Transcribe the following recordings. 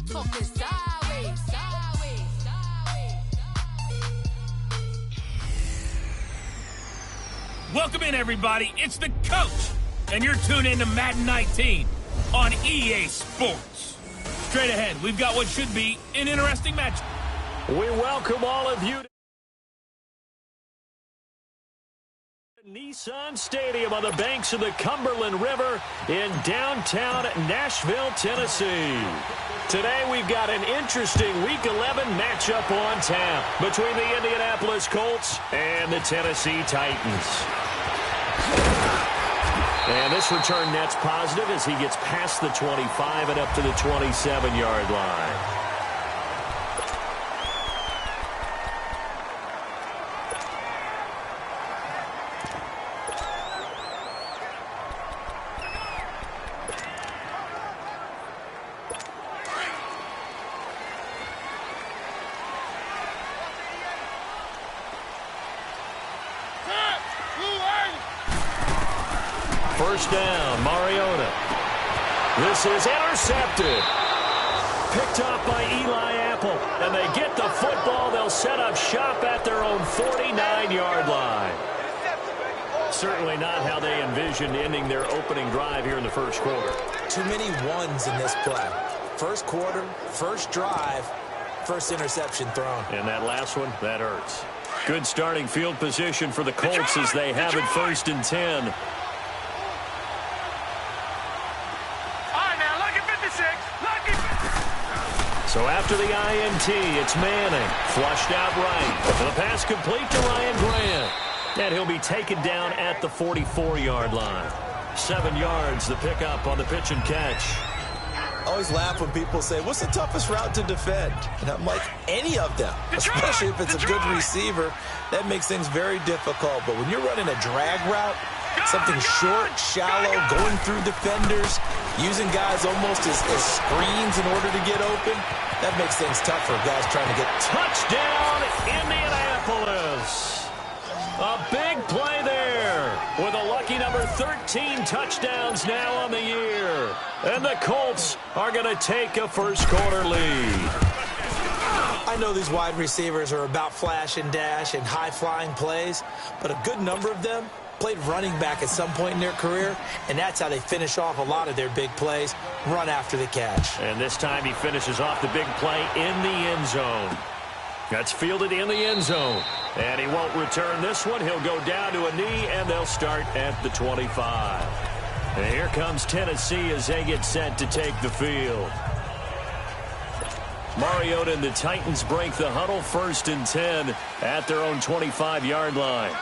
talking sideways, sideways, sideways. Welcome in, everybody. It's the coach, and you're tuned in to Madden 19 on EA Sports. Straight ahead, we've got what should be an interesting match. We welcome all of you to Nissan Stadium on the banks of the Cumberland River in downtown Nashville, Tennessee. Today we've got an interesting Week 11 matchup on tap between the Indianapolis Colts and the Tennessee Titans. And this return net's positive as he gets past the 25 and up to the 27-yard line. First down, Mariota. This is intercepted. Picked off by Eli Apple. And they get the football. They'll set up shop at their own 49-yard line. Certainly not how they envisioned ending their opening drive here in the first quarter. Too many ones in this play. First quarter, first drive, first interception thrown. And that last one, that hurts. Good starting field position for the Colts as they have it 1st and 10. So after the INT, it's Manning. Flushed out right. The pass complete to Ryan Grant. And he'll be taken down at the 44-yard line. 7 yards, the pickup on the pitch and catch. I always laugh when people say, what's the toughest route to defend? And I'm like, any of them, especially if it's a good receiver. That makes things very difficult. But when you're running a drag route, something short, shallow, going through defenders, using guys almost as screens in order to get open, that makes things tough for guys trying to get... Touchdown, Indianapolis! A big play there with a lucky number 13 touchdowns now on the year. And the Colts are going to take a first quarter lead. I know these wide receivers are about flash and dash and high-flying plays, but a good number of them played running back at some point in their career, and that's how they finish off a lot of their big plays, run after the catch. And this time he finishes off the big play in the end zone. That's fielded in the end zone. And he won't return this one. He'll go down to a knee, and they'll start at the 25. And here comes Tennessee as they get set to take the field. Mariota and the Titans break the huddle 1st and 10 at their own 25-yard line.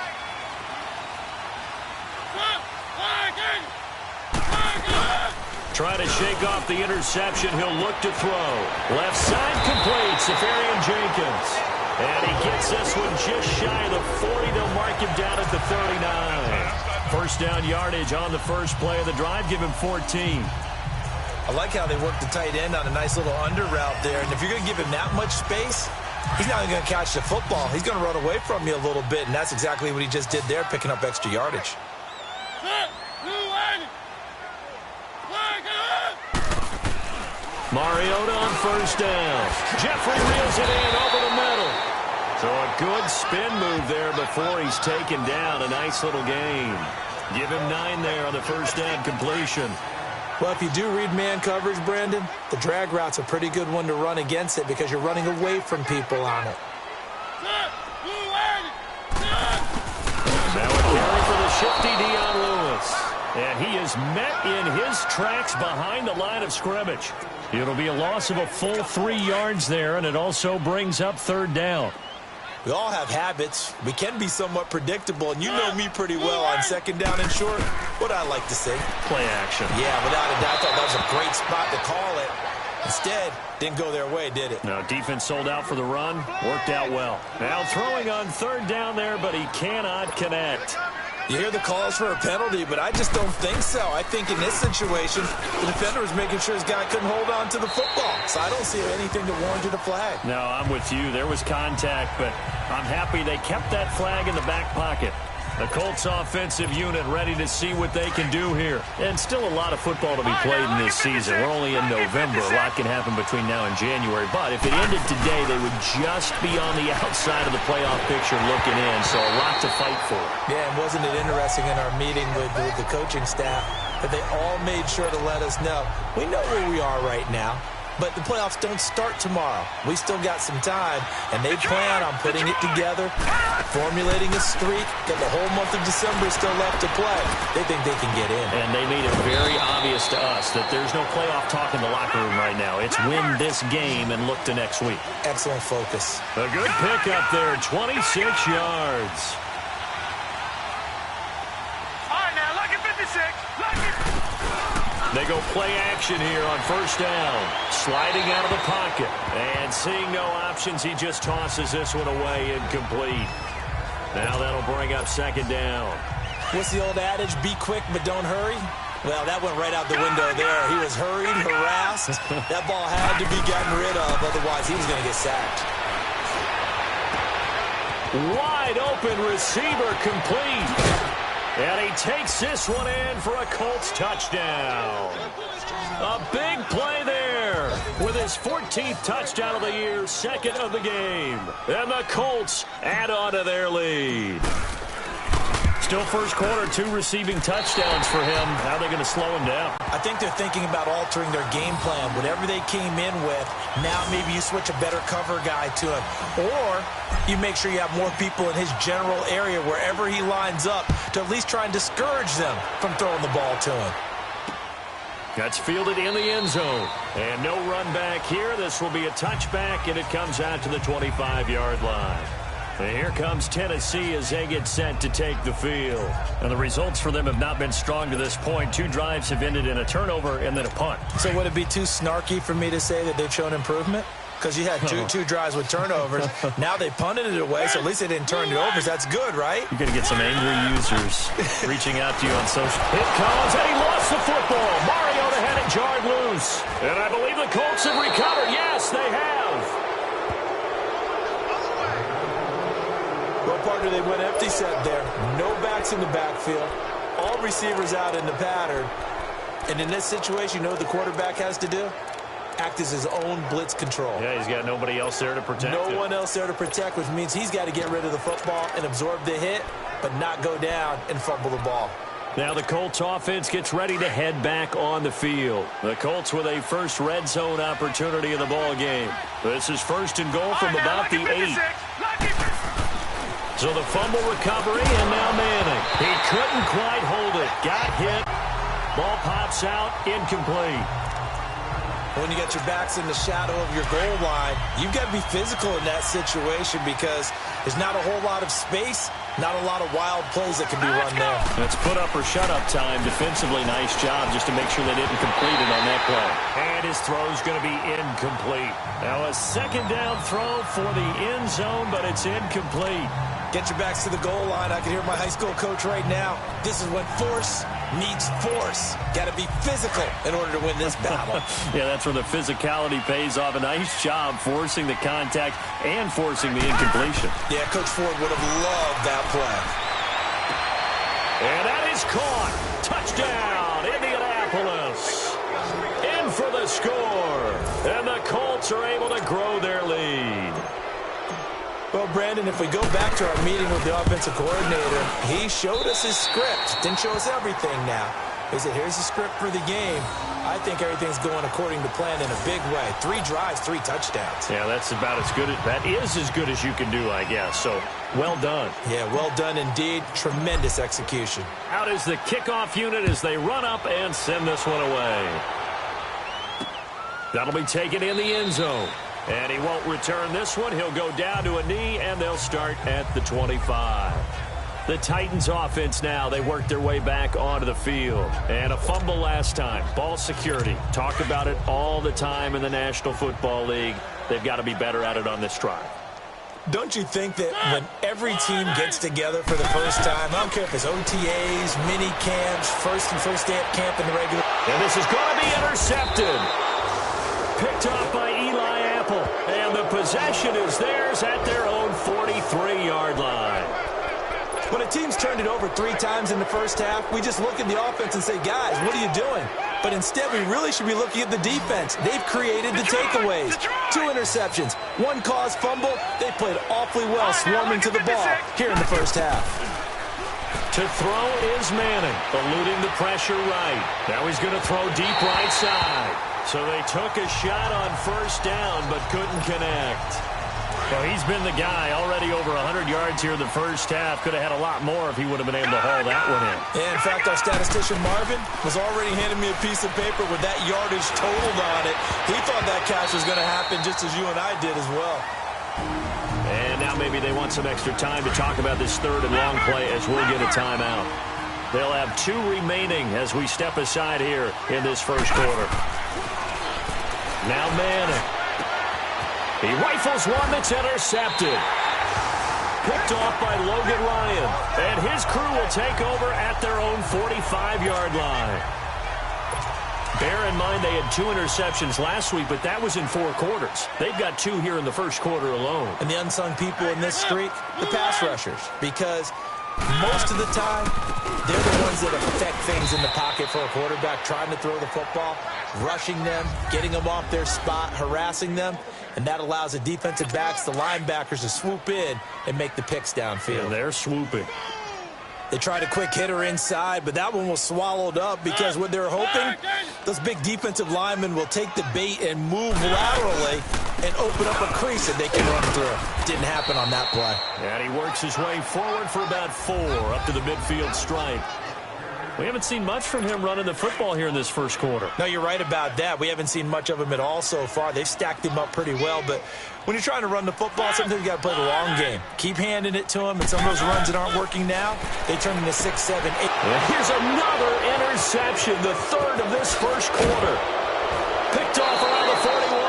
Trying to shake off the interception. He'll look to throw. Left side complete. Safarian Jenkins. And he gets this one just shy of the 40. They'll mark him down at the 39. First down yardage on the first play of the drive. Give him 14. I like how they work the tight end on a nice little under route there. And if you're going to give him that much space, he's not going to catch the football. He's going to run away from you a little bit, and that's exactly what he just did there, picking up extra yardage. Mariota on first down. Jeffrey reels it in over the middle. So a good spin move there before he's taken down. A nice little gain. Give him 9 there on the first down completion. Well, if you do read man coverage, Brandon, the drag route's a pretty good one to run against it because you're running away from people on it. Now a carry for the shifty Dion Lewis. And he is met in his tracks behind the line of scrimmage. It'll be a loss of a full 3 yards there, and it also brings up 3rd down. We all have habits. We can be somewhat predictable, and you know me pretty well on 2nd down and short. What I like to see. Play action. Yeah, without a doubt, I thought that was a great spot to call it. Instead, didn't go their way, did it? No, defense sold out for the run. Worked out well. Now throwing on 3rd down there, but he cannot connect. You hear the calls for a penalty, but I just don't think so. I think in this situation, the defender was making sure his guy couldn't hold on to the football. So I don't see anything that warranted a flag. No, I'm with you. There was contact, but I'm happy they kept that flag in the back pocket. The Colts offensive unit ready to see what they can do here. And still a lot of football to be played in this season. We're only in November. A lot can happen between now and January. But if it ended today, they would just be on the outside of the playoff picture looking in. So a lot to fight for. Yeah, and wasn't it interesting in our meeting with the coaching staff that they all made sure to let us know, we know where we are right now, but the playoffs don't start tomorrow. We still got some time, and they plan on putting it together, formulating a streak, got the whole month of December still left to play. They think they can get in. And they made it very obvious to us that there's no playoff talk in the locker room right now. It's win this game and look to next week. Excellent focus. A good pick up there, 26 yards. All right, now, look at 56. Look at... They go play action here on first down. Sliding out of the pocket. And seeing no options, he just tosses this one away, incomplete. Now that'll bring up second down. What's the old adage? Be quick, but don't hurry? Well, that went right out the window there. He was hurried, harassed. That ball had to be gotten rid of, otherwise he was going to get sacked. Wide open receiver complete. And he takes this one in for a Colts touchdown. A big play there with his 14th touchdown of the year, second of the game. And the Colts add on to their lead. Still first quarter, 2 receiving touchdowns for him. How are they going to slow him down? I think they're thinking about altering their game plan. Whatever they came in with, now maybe you switch a better cover guy to him. Or you make sure you have more people in his general area wherever he lines up to at least try and discourage them from throwing the ball to him. That's fielded in the end zone. And no run back here. This will be a touchback, and it comes out to the 25-yard line. And here comes Tennessee as they get set to take the field. And the results for them have not been strong to this point. 2 drives have ended in a turnover and then a punt. So would it be too snarky for me to say that they've shown improvement? Because you had two drives with turnovers. Now they punted it away, so at least they didn't turn it over. So that's good, right? You're going to get some angry users reaching out to you on social. It comes, and he lost the football. Mariota had it jarred loose. And I believe the Colts have recovered. Yes, they have. Well, partner, they went empty set there. No backs in the backfield. All receivers out in the pattern. And in this situation, you know what the quarterback has to do? Act as his own blitz control. Yeah, he's got nobody else there to protect him. No one else there to protect, which means he's got to get rid of the football and absorb the hit, but not go down and fumble the ball. Now the Colts offense gets ready to head back on the field. The Colts with a first red zone opportunity in the ball game. This is first and goal from about the 8. So the fumble recovery, and now Manning. He couldn't quite hold it. Got hit. Ball pops out, incomplete. When you got your backs in the shadow of your goal line, you've got to be physical in that situation because there's not a whole lot of space, not a lot of wild plays that can be run there. That's put up or shut up time. Defensively, nice job just to make sure they didn't complete it on that play. And his throw's going to be incomplete. Now a second down throw for the end zone, but it's incomplete. Get your backs to the goal line. I can hear my high school coach right now. This is when force meets force. Got to be physical in order to win this battle. Yeah, that's where the physicality pays off. A nice job forcing the contact and forcing the incompletion. Yeah, Coach Ford would have loved that play. And that is caught. Touchdown, Indianapolis. In for the score. And the Colts are able to grow their lead. Well, Brandon, if we go back to our meeting with the offensive coordinator, he showed us his script. Didn't show us everything now. He said, here's the script for the game. I think everything's going according to plan in a big way. 3 drives, 3 touchdowns. Yeah, that's about as good. That is as good as you can do, I guess. So, well done. Yeah, well done indeed. Tremendous execution. Out is the kickoff unit as they run up and send this one away. That'll be taken in the end zone. And he won't return this one. He'll go down to a knee, and they'll start at the 25. The Titans offense now, they work their way back onto the field. And a fumble last time. Ball security. Talk about it all the time in the National Football League. They've got to be better at it on this drive. Don't you think that when every team gets together for the first time, I don't care if it's OTAs, mini camps, first day at camp in the regular. And this is going to be intercepted. Picked up by Eli Apple. And the possession is theirs at their own 43-yard line. When a team's turned it over 3 times in the first half, we just look at the offense and say, guys, what are you doing? But instead, we really should be looking at the defense. They've created the takeaways. 2 interceptions, 1 caused fumble. They played awfully well swarming to the ball here in the first half. To throw is Manning, eluding the pressure right. Now he's going to throw deep right side. So they took a shot on first down, but couldn't connect. Well, he's been the guy already over 100 yards here in the first half. Could have had a lot more if he would have been able to haul that one in. Yeah, in fact, our statistician Marvin was already handing me a piece of paper with that yardage totaled on it. He thought that catch was going to happen just as you and I did as well. And now maybe they want some extra time to talk about this third and long play as we'll get a timeout. They'll have 2 remaining as we step aside here in this first quarter. Now Manning. He rifles one that's intercepted. Picked off by Logan Ryan. And his crew will take over at their own 45-yard line. Bear in mind they had 2 interceptions last week, but that was in 4 quarters. They've got 2 here in the first quarter alone. And the unsung people in this streak, the pass rushers, because most of the time, they're the ones that affect things in the pocket for a quarterback, trying to throw the football, rushing them, getting them off their spot, harassing them. And that allows the defensive backs, the linebackers, to swoop in and make the picks downfield. And they're swooping. They tried a quick hitter inside, but that one was swallowed up because what they're hoping, those big defensive linemen will take the bait and move laterally and open up a crease that they can run through. Didn't happen on that play. And he works his way forward for about 4 up to the midfield stripe. We haven't seen much from him running the football here in this first quarter. No, you're right about that. We haven't seen much of him at all so far. They've stacked him up pretty well, but when you're trying to run the football, sometimes you got to play the long game. Keep handing it to him, and some of those runs that aren't working now, they turn into 6, 7, 8. And here's another interception, the 3rd of this first quarter. Picked off around the 41.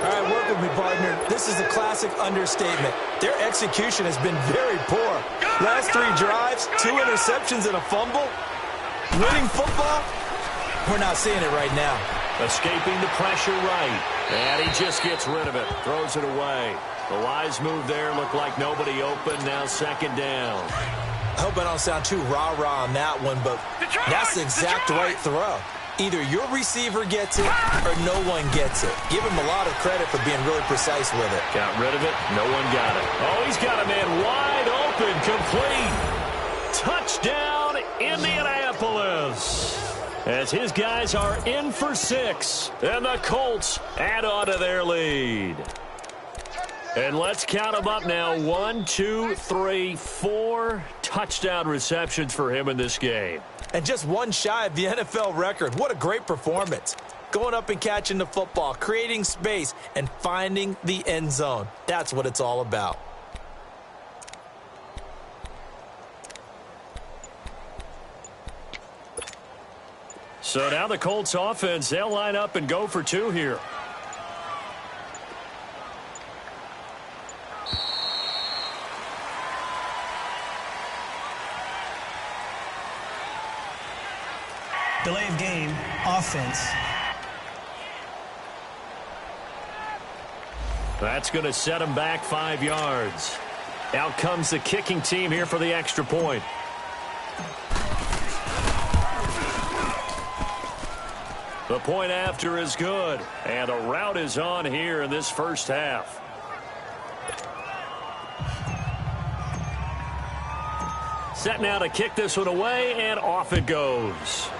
All right, work with me, partner. This is a classic understatement. Their execution has been very poor. Last 3 drives, 2 interceptions and a fumble. Winning football, we're not seeing it right now. Escaping the pressure right. And he just gets rid of it. Throws it away. The wise move there. Looked like nobody open. Now 2nd down. I hope I don't sound too rah-rah on that one, but that's the exact right throw. Either your receiver gets it or no one gets it. Give him a lot of credit for being really precise with it. Got rid of it. No one got it. Oh, he's got a man wide open. Complete. Touchdown, Indianapolis. As his guys are in for 6. And the Colts add on to their lead. And let's count them up now. 1, 2, 3, 4 touchdown receptions for him in this game. And just 1 shy of the NFL record. What a great performance. Going up and catching the football, creating space, and finding the end zone. That's what it's all about. So now the Colts offense, they'll line up and go for 2 here. Delay of game, offense. That's going to set him back 5 yards. Out comes the kicking team here for the extra point. The point after is good. And a rout is on here in this first half. Set now to kick this one away, and off it goes.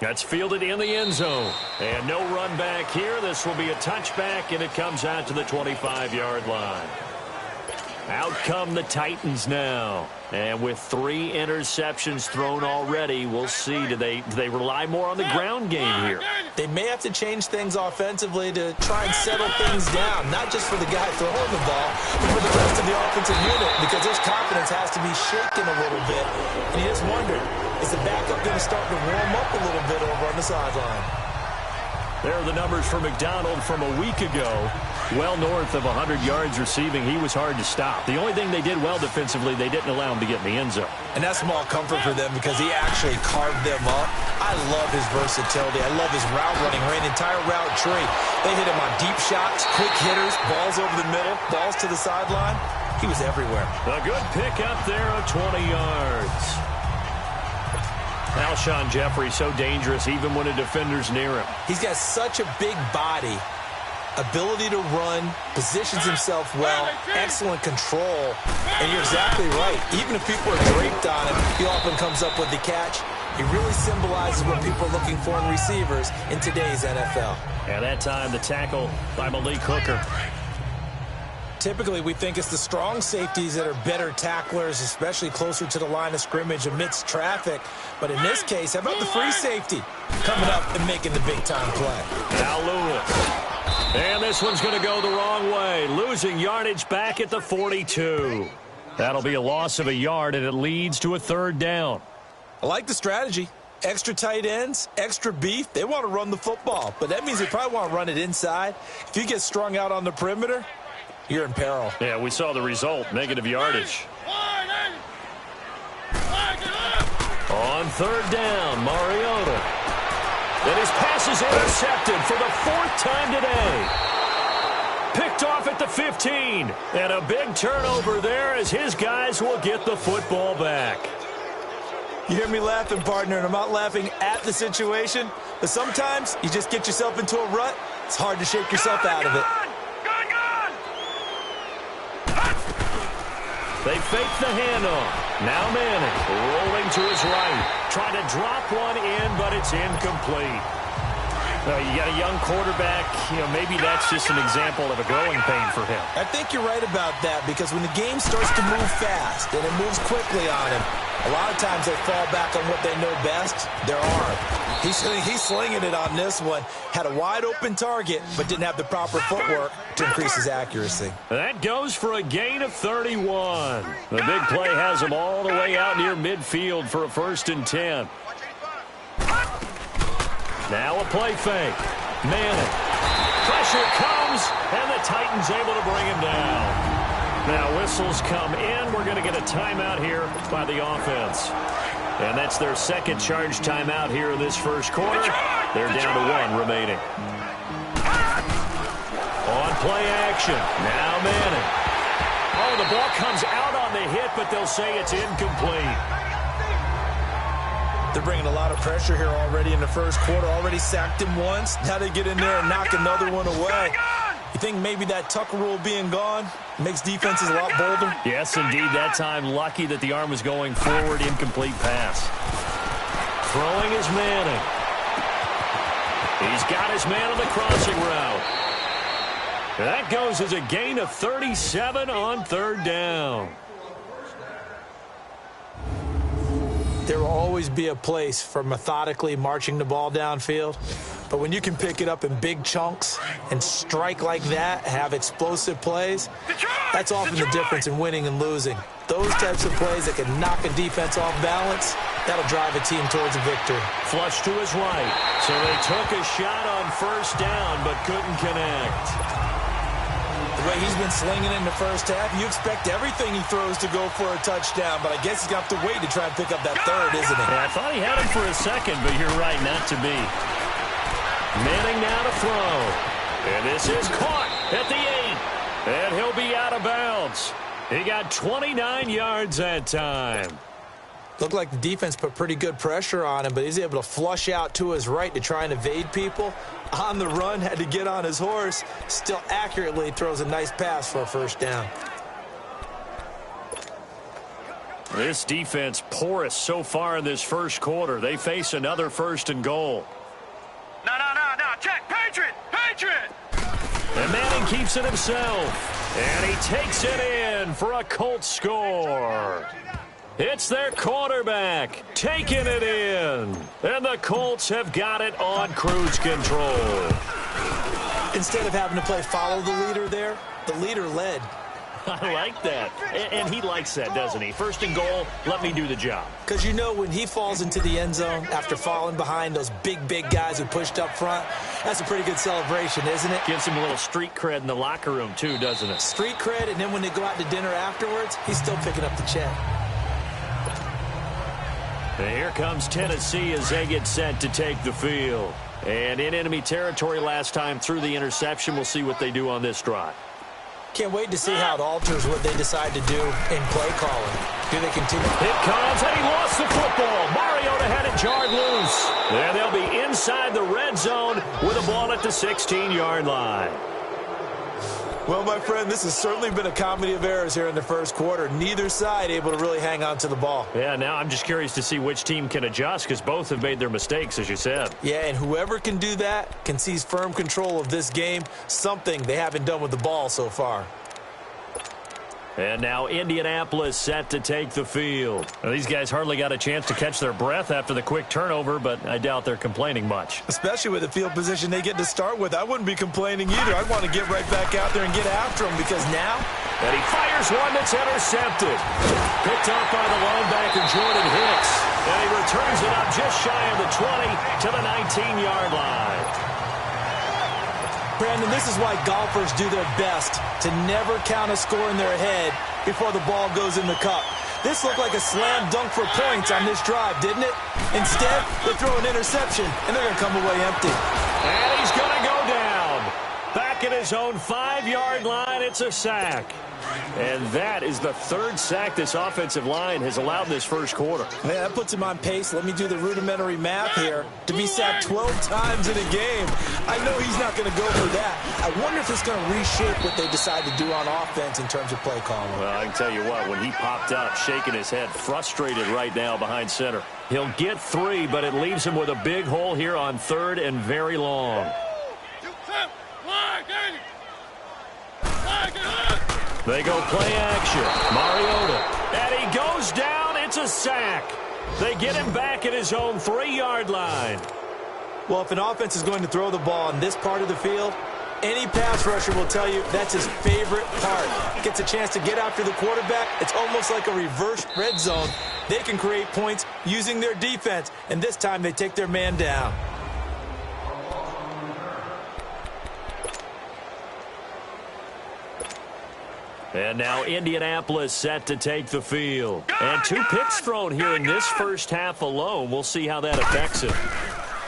That's fielded in the end zone. And no run back here. This will be a touchback, and it comes out to the 25-yard line. Out come the Titans now. And with 3 interceptions thrown already, we'll see. Do they rely more on the ground game here? They may have to change things offensively to try and settle things down, not just for the guy throwing the ball, but for the rest of the offensive unit, because his confidence has to be shaken a little bit. And you just wonder, is the backup going to start to warm up a little bit over on the sideline? There are the numbers for McDonald from a week ago. Well north of 100 yards receiving, he was hard to stop. The only thing they did well defensively, they didn't allow him to get in the end zone. And that's small comfort for them because he actually carved them up. I love his versatility. I love his route running. Ran an entire route tree. They hit him on deep shots, quick hitters, balls over the middle, balls to the sideline. He was everywhere. A good pick up there of 20 yards. Alshon Jeffrey so dangerous even when a defender's near him. He's got such a big body, ability to run, positions himself well, excellent control. And you're exactly right. Even if people are draped on him, he often comes up with the catch. He really symbolizes what people are looking for in receivers in today's NFL. At that time, the tackle by Malik Hooker. Typically, we think it's the strong safeties that are better tacklers, especially closer to the line of scrimmage amidst traffic. But in this case, how about the free safety coming up and making the big-time play? Now Lewis. And this one's going to go the wrong way, losing yardage back at the 42. That'll be a loss of a yard, and it leads to a third down. I like the strategy. Extra tight ends, extra beef. They want to run the football, but that means they probably want to run it inside. If you get strung out on the perimeter, you're in peril. Yeah, we saw the result, negative yardage. On third down, Mariota. And his pass is intercepted for the fourth time today. Picked off at the 15. And a big turnover there as his guys will get the football back. You hear me laughing, partner, and I'm not laughing at the situation, but sometimes you just get yourself into a rut. It's hard to shake yourself out of it. They fake the handoff. Now Manning rolling to his right. Trying to drop one in, but it's incomplete. You got a young quarterback. Maybe that's just an example of a growing pain for him. I think you're right about that because when the game starts to move fast and it moves quickly on him, a lot of times they fall back on what they know best, their arm. He's slinging it on this one. Had a wide-open target, but didn't have the proper footwork to increase his accuracy. That goes for a gain of 31. The big play has him all the way out near midfield for a 1st and 10. Now a play fake. Manning. Pressure comes, and the Titans able to bring him down. Now whistles come in. We're going to get a timeout here by the offense. And that's their second charge timeout here in this first quarter. They're down to 1 remaining. On play action. Now Manning. Oh, the ball comes out on the hit, but they'll say it's incomplete. They're bringing a lot of pressure here already in the first quarter. Already sacked him once. Now they get in there and knock another one away. You think maybe that Tucker rule being gone makes defenses a lot bolder? Yes, indeed. That time, lucky that the arm was going forward. Incomplete pass. Throwing is Manning. He's got his man on the crossing route. That goes as a gain of 37 on third down. There will always be a place for methodically marching the ball downfield. But when you can pick it up in big chunks and strike like that, have explosive plays, that's often the difference in winning and losing. Those types of plays that can knock a defense off balance, that'll drive a team towards a victory. Flush to his right. So they took a shot on first down but couldn't connect. The way he's been slinging in the first half, you expect everything he throws to go for a touchdown, but I guess he's got to wait to try and pick up that third, isn't he? Yeah, I thought he had him for a second, but you're right, not to be. Manning now to throw. And this is caught at the 8. And he'll be out of bounds. He got 29 yards that time. Looked like the defense put pretty good pressure on him, but he's able to flush out to his right to try and evade people. On the run, had to get on his horse. Still accurately throws a nice pass for a first down. This defense porous so far in this first quarter. They face another 1st and goal. No. Check. Patriot. And Manning keeps it himself. And he takes it in for a Colts score. It's their quarterback taking it in. And the Colts have got it on cruise control. Instead of having to play follow the leader there, the leader led. I like that. And he likes that, doesn't he? First and goal, let me do the job. Because you know when he falls into the end zone after falling behind those big guys who pushed up front, that's a pretty good celebration, isn't it? Gives him a little street cred in the locker room, too, doesn't it? Street cred, and then when they go out to dinner afterwards, he's still picking up the check. And here comes Tennessee as they get set to take the field. And in enemy territory last time through the interception. We'll see what they do on this drive. Can't wait to see how it alters what they decide to do in play calling. Do they continue? It comes, and he lost the football. Mariota had it jarred loose. And they'll be inside the red zone with a ball at the 16-yard line. Well, my friend, this has certainly been a comedy of errors here in the first quarter. Neither side able to really hang on to the ball. Yeah, now I'm just curious to see which team can adjust because both have made their mistakes, as you said. Yeah, and whoever can do that can seize firm control of this game, something they haven't done with the ball so far. And now Indianapolis set to take the field. Now, these guys hardly got a chance to catch their breath after the quick turnover, but I doubt they're complaining much. Especially with the field position they get to start with. I wouldn't be complaining either. I'd want to get right back out there and get after them because now... And he fires one that's intercepted. Picked up by the linebacker, Jordan Hicks. And he returns it up just shy of the 20 to the 19-yard line. Brandon, this is why golfers do their best to never count a score in their head before the ball goes in the cup. This looked like a slam dunk for points on this drive, didn't it? Instead, they throw an interception, and they're going to come away empty. And he's going to go down. Back at his own 5-yard line, it's a sack. And that is the third sack this offensive line has allowed this first quarter. Man, that puts him on pace. Let me do the rudimentary math here. To be sacked 12 times in a game, I know he's not going to go for that. I wonder if it's going to reshape what they decide to do on offense in terms of play calling. Well, I can tell you what, when he popped up, shaking his head, frustrated right now behind center. He'll get 3, but it leaves him with a big hole here on 3rd and very long. They go play action. Mariota. And he goes down. It's a sack. They get him back at his own 3-yard line. Well, if an offense is going to throw the ball in this part of the field, any pass rusher will tell you that's his favorite part. Gets a chance to get after the quarterback. It's almost like a reverse red zone. They can create points using their defense, and this time they take their man down. And now Indianapolis set to take the field. And 2 picks thrown here in this first half alone. We'll see how that affects him.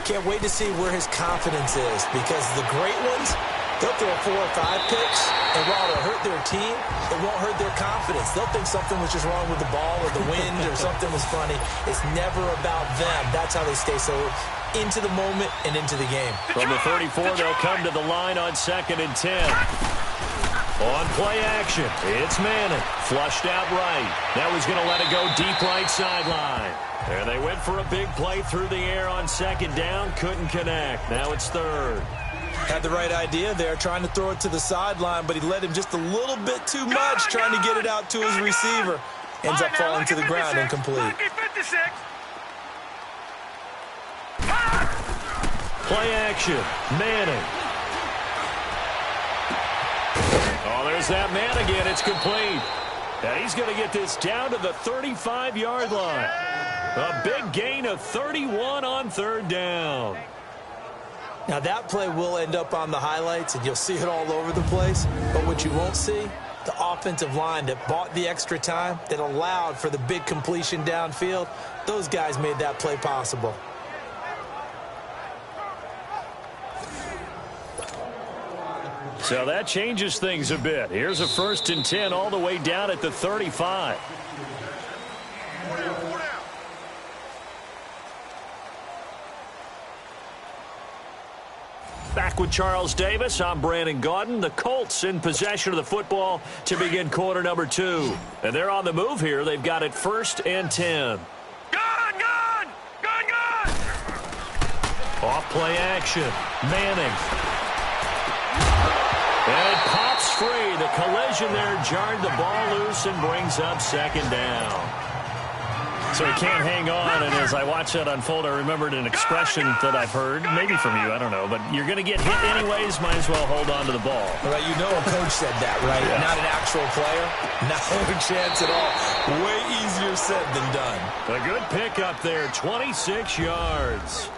Can't wait to see where his confidence is because the great ones, they'll throw 4 or 5 picks, and while it'll hurt their team, it won't hurt their confidence. They'll think something was just wrong with the ball or the wind or something was funny. It's never about them. That's how they stay so into the moment and into the game. From the 34, they'll come to the line on 2nd and 10. On play action, it's Manning. Flushed out right. That was going to let it go deep right sideline. And they went for a big play through the air on 2nd down. Couldn't connect. Now it's 3rd. Had the right idea there, trying to throw it to the sideline, but he led him just a little bit too much, trying to get it out to his receiver. Ends up falling to the ground incomplete. Play action, Manning. Oh, there's that man again. It's complete. And he's going to get this down to the 35-yard line. A big gain of 31 on 3rd down. Now, that play will end up on the highlights, and you'll see it all over the place. But what you won't see, the offensive line that bought the extra time, that allowed for the big completion downfield, those guys made that play possible. So that changes things a bit. Here's a 1st and 10 all the way down at the 35. Back with Charles Davis, I'm Brandon Gaudin. The Colts in possession of the football to begin quarter number 2. And they're on the move here. They've got it 1st and 10. Gone! Off play action. Manning. And it pops free. The collision there jarred the ball loose and brings up 2nd down. So he can't hang on, and as I watch that unfold, I remembered an expression that I've heard, maybe from you, I don't know, but you're going to get hit anyways, might as well hold on to the ball. Right, you know a coach said that, right? Yeah. Not an actual player. Not a chance at all. Way easier said than done. A good pick up there, 26 yards.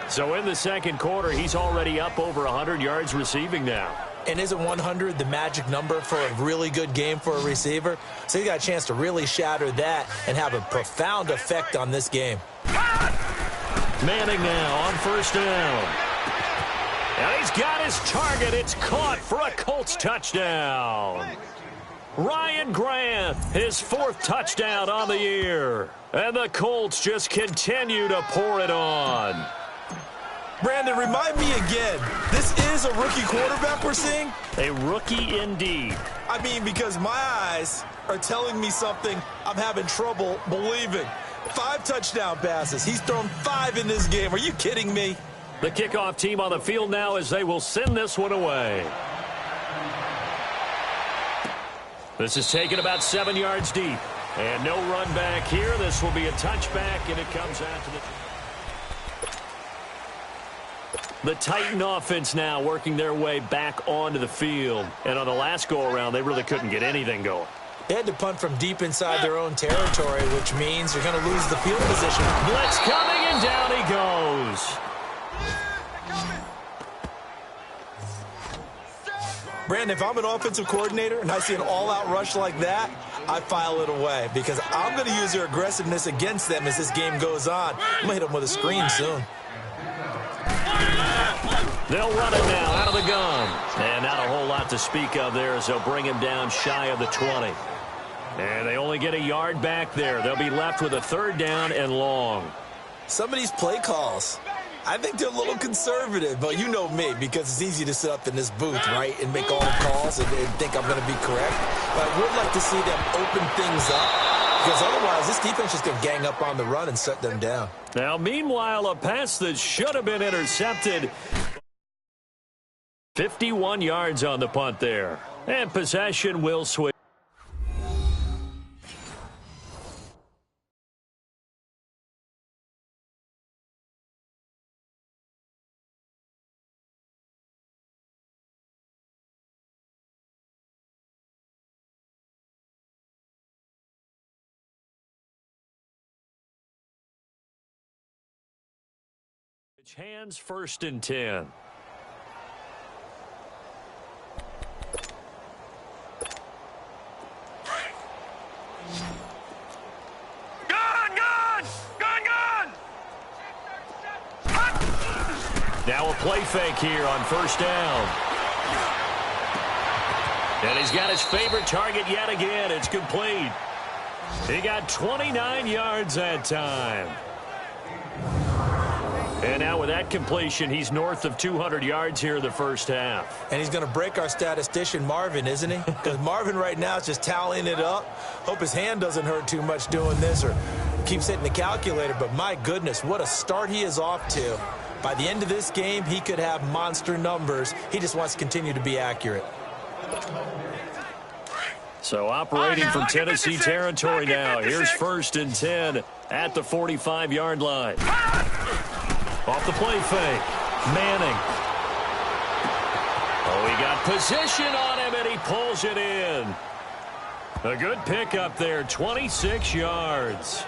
So in the second quarter, he's already up over 100 yards receiving now. And isn't 100 the magic number for a really good game for a receiver? So he got a chance to really shatter that and have a profound effect on this game. Manning now on first down. And he's got his target. It's caught for a Colts touchdown. Ryan Grant, his 4th touchdown on the year. And the Colts just continue to pour it on. Brandon, remind me again, this is a rookie quarterback we're seeing? A rookie indeed. I mean, because my eyes are telling me something I'm having trouble believing. 5 touchdown passes. He's thrown 5 in this game. Are you kidding me? The kickoff team on the field now as they will send this one away. This is taken about 7 yards deep. And no run back here. This will be a touchback, and it comes out to the Titan offense now working their way back onto the field. And on the last go-around, they really couldn't get anything going. They had to punt from deep inside their own territory, which means you're going to lose the field position. Blitz coming, and down he goes. Brandon, if I'm an offensive coordinator and I see an all-out rush like that, I file it away because I'm going to use their aggressiveness against them as this game goes on. I'm going to hit them with a screen soon. They'll run it now out of the gun. And not a whole lot to speak of there as they'll bring him down shy of the 20. And they only get a yard back there. They'll be left with a 3rd down and long. Some of these play calls, I think they're a little conservative, but you know me, because it's easy to sit up in this booth, right, and make all the calls and think I'm going to be correct. But I would like to see them open things up, because otherwise this defense is going to gang up on the run and shut them down. Now, meanwhile, a pass that should have been intercepted. 51 yards on the punt there. And possession will switch. Hands 1st and 10. Now a play fake here on 1st down. And he's got his favorite target yet again. It's complete. He got 29 yards that time. And now with that completion, he's north of 200 yards here in the first half. And he's going to break our statistician, Marvin, isn't he? Because Marvin right now is just tallying it up. Hope his hand doesn't hurt too much doing this or keeps hitting the calculator. But my goodness, what a start he is off to. By the end of this game, he could have monster numbers. He just wants to continue to be accurate. So operating from Tennessee territory now. Here's 1st and 10 at the 45-yard line. Off the play fake. Manning. Oh, he got position on him, and he pulls it in. A good pickup there, 26 yards.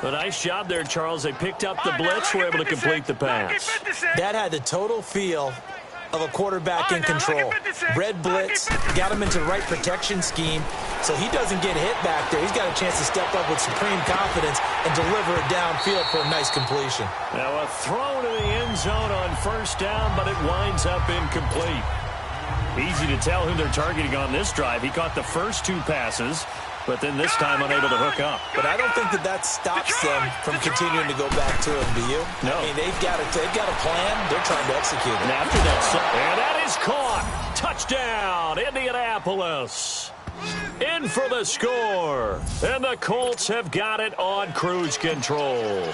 A nice job there, Charles. They picked up the blitz, were able to complete the pass. That had the total feel of a quarterback in control. Red blitz, got him into the right protection scheme, so he doesn't get hit back there. He's got a chance to step up with supreme confidence and deliver it downfield for a nice completion. Now a throw to the end zone on 1st down, but it winds up incomplete. Easy to tell who they're targeting on this drive. He caught the first 2 passes, but then this time unable to hook up. But I don't think that stops them from continuing to go back to him, do you? No. I mean, they've got a plan. They're trying to execute it. And after that, and that is caught. Touchdown, Indianapolis. In for the score. And the Colts have got it on cruise control.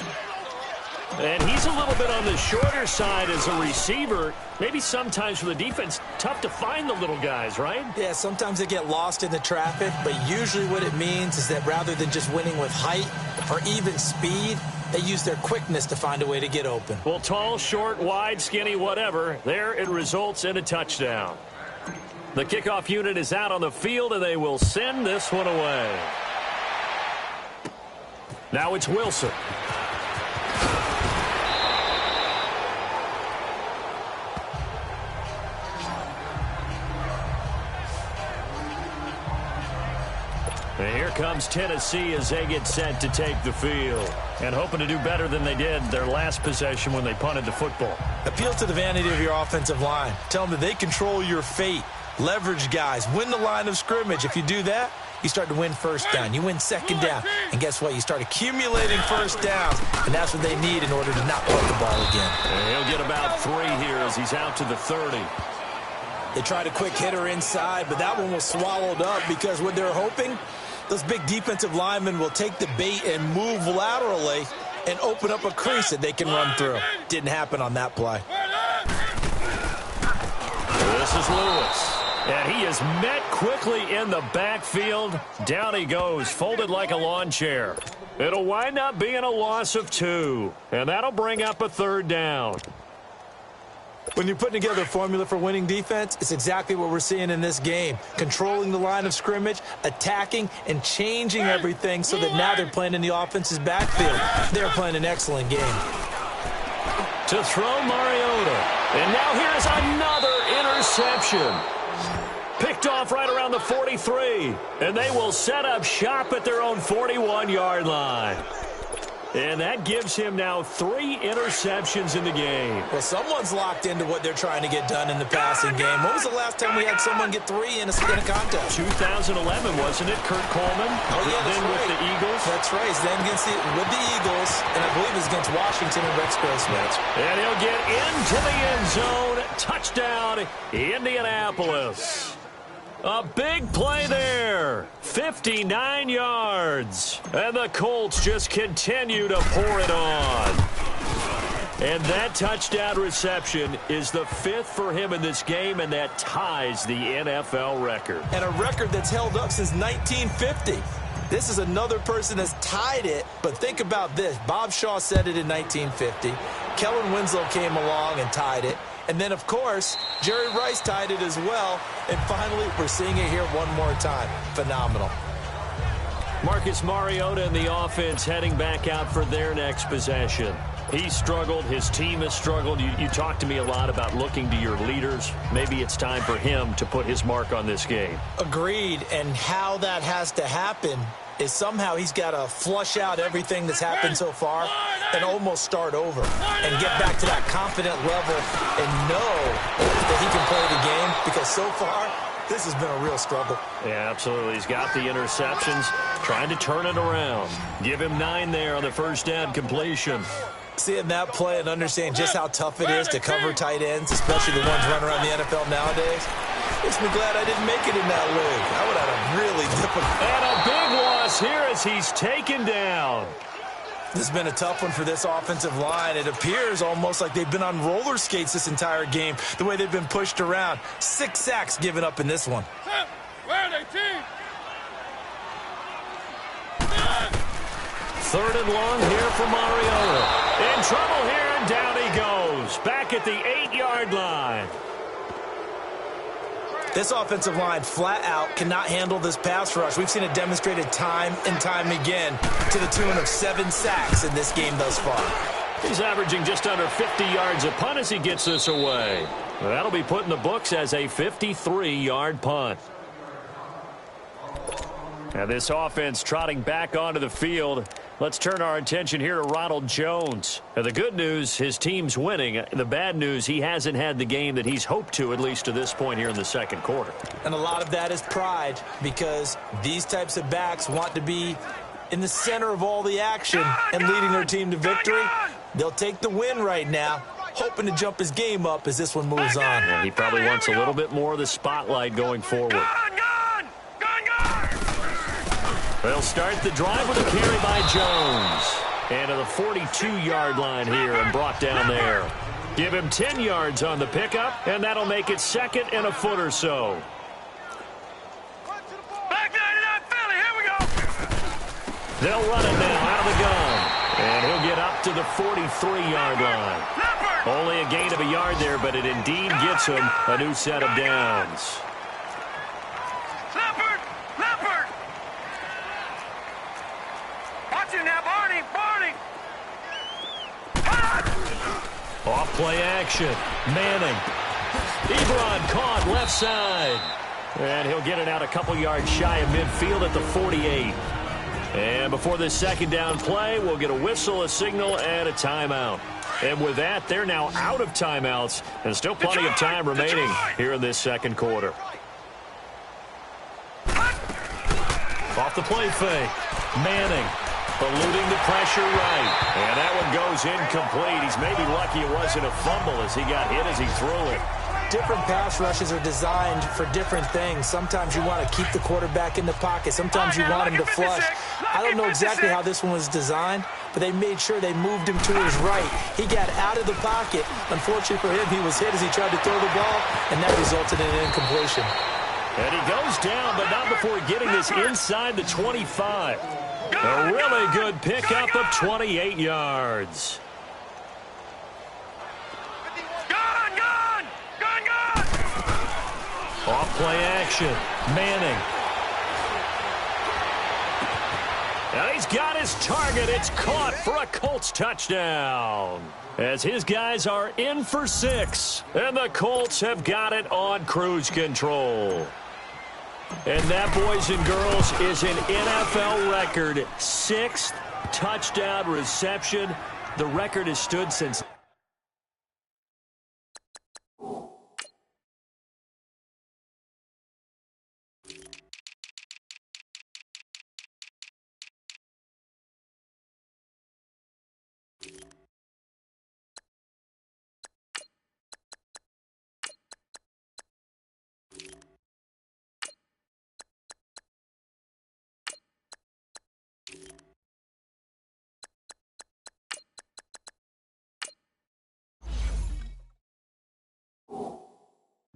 And he's a little bit on the shorter side as a receiver. Maybe sometimes for the defense, tough to find the little guys, right? Yeah, sometimes they get lost in the traffic, but usually what it means is that rather than just winning with height or even speed, they use their quickness to find a way to get open. Well, tall, short, wide, skinny, whatever, there it results in a touchdown. The kickoff unit is out on the field, and they will send this one away. Now it's Wilson. And here comes Tennessee as they get set to take the field. And hoping to do better than they did their last possession when they punted the football. Appeal to the vanity of your offensive line. Tell them that they control your fate. Leverage guys. Win the line of scrimmage. If you do that, you start to win first down. You win second down. And guess what? You start accumulating first downs. And that's what they need in order to not punt the ball again. And he'll get about 3 here as he's out to the 30. They tried a quick hitter inside, but that one was swallowed up because what they're hoping, those big defensive linemen will take the bait and move laterally and open up a crease that they can run through. Didn't happen on that play. This is Lewis. And he is met quickly in the backfield. Down he goes, folded like a lawn chair. It'll wind up being a loss of 2. And that'll bring up a 3rd down. When you're putting together a formula for winning defense, it's exactly what we're seeing in this game. Controlling the line of scrimmage, attacking, and changing everything so that now they're playing in the offense's backfield. They're playing an excellent game. To throw Mariota. And now here's another interception. Picked off right around the 43. And they will set up shop at their own 41-yard line. And that gives him now 3 interceptions in the game. Well, someone's locked into what they're trying to get done in the passing game. When was the last time we had someone get 3 in a contest? 2011, wasn't it? Kurt Coleman. Oh, yeah, that's then right. with the Eagles. That's right. Then with the Eagles, and I believe it's against Washington and Rex Grossman. And he'll get into the end zone. Touchdown, Indianapolis. A big play there. 59 yards. And the Colts just continue to pour it on. And that touchdown reception is the 5th for him in this game, and that ties the NFL record. And a record that's held up since 1950. This is another person that's tied it, but think about this. Bob Shaw said it in 1950. Kellen Winslow came along and tied it. And then, of course, Jerry Rice tied it as well. And finally, we're seeing it here one more time. Phenomenal. Marcus Mariota and the offense heading back out for their next possession. He struggled. His team has struggled. You talked to me a lot about looking to your leaders. Maybe it's time for him to put his mark on this game. Agreed. And how that has to happen is somehow he's got to flush out everything that's happened so far and almost start over and get back to that confident level and know that he can play the game, because so far this has been a real struggle. Yeah, absolutely. He's got the interceptions, trying to turn it around. Give him 9 there on the first down completion. Seeing that play and understanding just how tough it is to cover tight ends, especially the ones running around the NFL nowadays, makes me glad I didn't make it in that league. I would have a really difficult... And a big loss here as he's taken down. This has been a tough one for this offensive line. It appears almost like they've been on roller skates this entire game, the way they've been pushed around. 6 sacks given up in this one. Where are they, team? 3rd and long here for Mariota. In trouble here, and down he goes. Back at the 8-yard line. This offensive line flat out cannot handle this pass rush. We've seen it demonstrated time and time again to the tune of 7 sacks in this game thus far. He's averaging just under 50 yards a punt as he gets this away. That'll be put in the books as a 53-yard punt. Now this offense trotting back onto the field. Let's turn our attention here to Ronald Jones. Now the good news, his team's winning. The bad news, he hasn't had the game that he's hoped to, at least to this point here in the second quarter. And a lot of that is pride, because these types of backs want to be in the center of all the action and leading their team to victory. They'll take the win right now, hoping to jump his game up as this one moves on. Yeah, he probably wants a little bit more of the spotlight going forward. They'll start the drive with a carry by Jones. And to the 42-yard line here and brought down there. Give him 10 yards on the pickup, and that'll make it 2nd and a foot or so. Back 99 Philly, here we go. They'll run it now out of the gun. And he'll get up to the 43-yard line. Only a gain of a yard there, but it indeed gets him a new set of downs. Leopard! Watch it now, Barney! Off play action. Manning. Ebron caught left side. And he'll get it out a couple yards shy of midfield at the 48. And before this second down play, we'll get a whistle, a signal, and a timeout. And with that, they're now out of timeouts, and still plenty of time remaining here in this second quarter. Off the play fake. Manning eluding the pressure right. And that one goes incomplete. He's maybe lucky it wasn't a fumble as he got hit as he threw it. Different pass rushes are designed for different things. Sometimes you want to keep the quarterback in the pocket. Sometimes you want him to flush. I don't know exactly how this one was designed, but they made sure they moved him to his right. He got out of the pocket. Unfortunately for him, he was hit as he tried to throw the ball, and that resulted in an incompletion. And he goes down, but not before getting this inside the 25. A really good pickup of 28 yards. Off play action. Manning. And he's got his target. It's caught for a Colts touchdown. As his guys are in for 6. And the Colts have got it on cruise control. And that, boys and girls, is an NFL record. 6th touchdown reception. The record has stood since...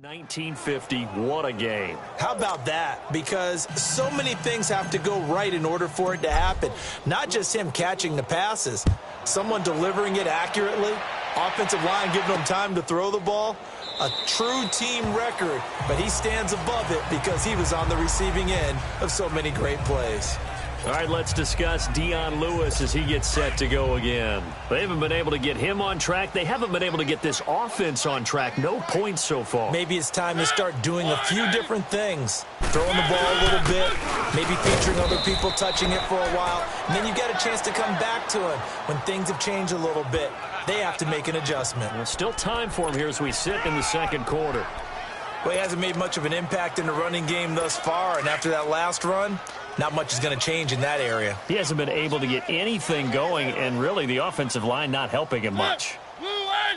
$19.50, what a game. How about that? Because so many things have to go right in order for it to happen. Not just him catching the passes, someone delivering it accurately, offensive line giving him time to throw the ball. A true team record, but he stands above it because he was on the receiving end of so many great plays. All right, let's discuss Dion Lewis as he gets set to go again. They haven't been able to get him on track. They haven't been able to get this offense on track. No points so far. Maybe it's time to start doing a few different things. Throwing the ball a little bit, maybe featuring other people touching it for a while, and then you get a chance to come back to him when things have changed a little bit. They have to make an adjustment. Well, still time for him here as we sit in the second quarter. Well, he hasn't made much of an impact in the running game thus far, and after that last run, not much is going to change in that area. He hasn't been able to get anything going, and really the offensive line not helping him much. They'll run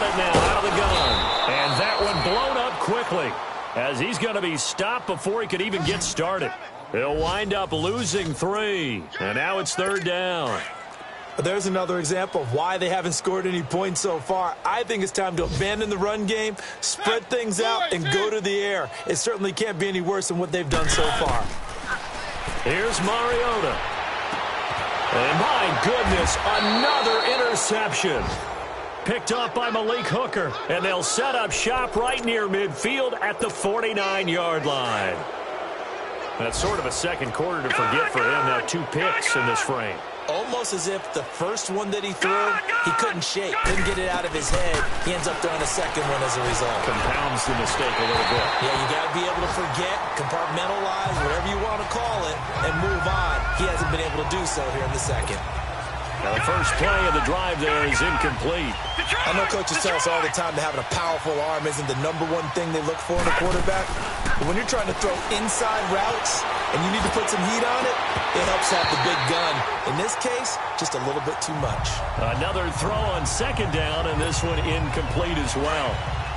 it now out of the gun. And that one blown up quickly as he's going to be stopped before he could even get started. He'll wind up losing 3. And now it's 3rd down. There's another example of why they haven't scored any points so far. I think it's time to abandon the run game, spread things out, and go to the air. It certainly can't be any worse than what they've done so far. Here's Mariota. And my goodness, another interception. Picked up by Malik Hooker. And they'll set up shop right near midfield at the 49-yard line. That's sort of a second quarter to forget for him. Now 2 picks in this frame. Almost as if the first one that he threw, he couldn't shake, couldn't get it out of his head. He ends up throwing a second one as a result. Compounds the mistake a little bit. Yeah, you got to be able to forget, compartmentalize, whatever you want to call it, and move on. He hasn't been able to do so here in the second. Now the first play of the drive there is incomplete. I know coaches tell us all the time that having a powerful arm isn't the #1 thing they look for in a quarterback. But when you're trying to throw inside routes and you need to put some heat on it, it helps have the big gun. In this case, just a little bit too much. Another throw on 2nd down, and this one incomplete as well.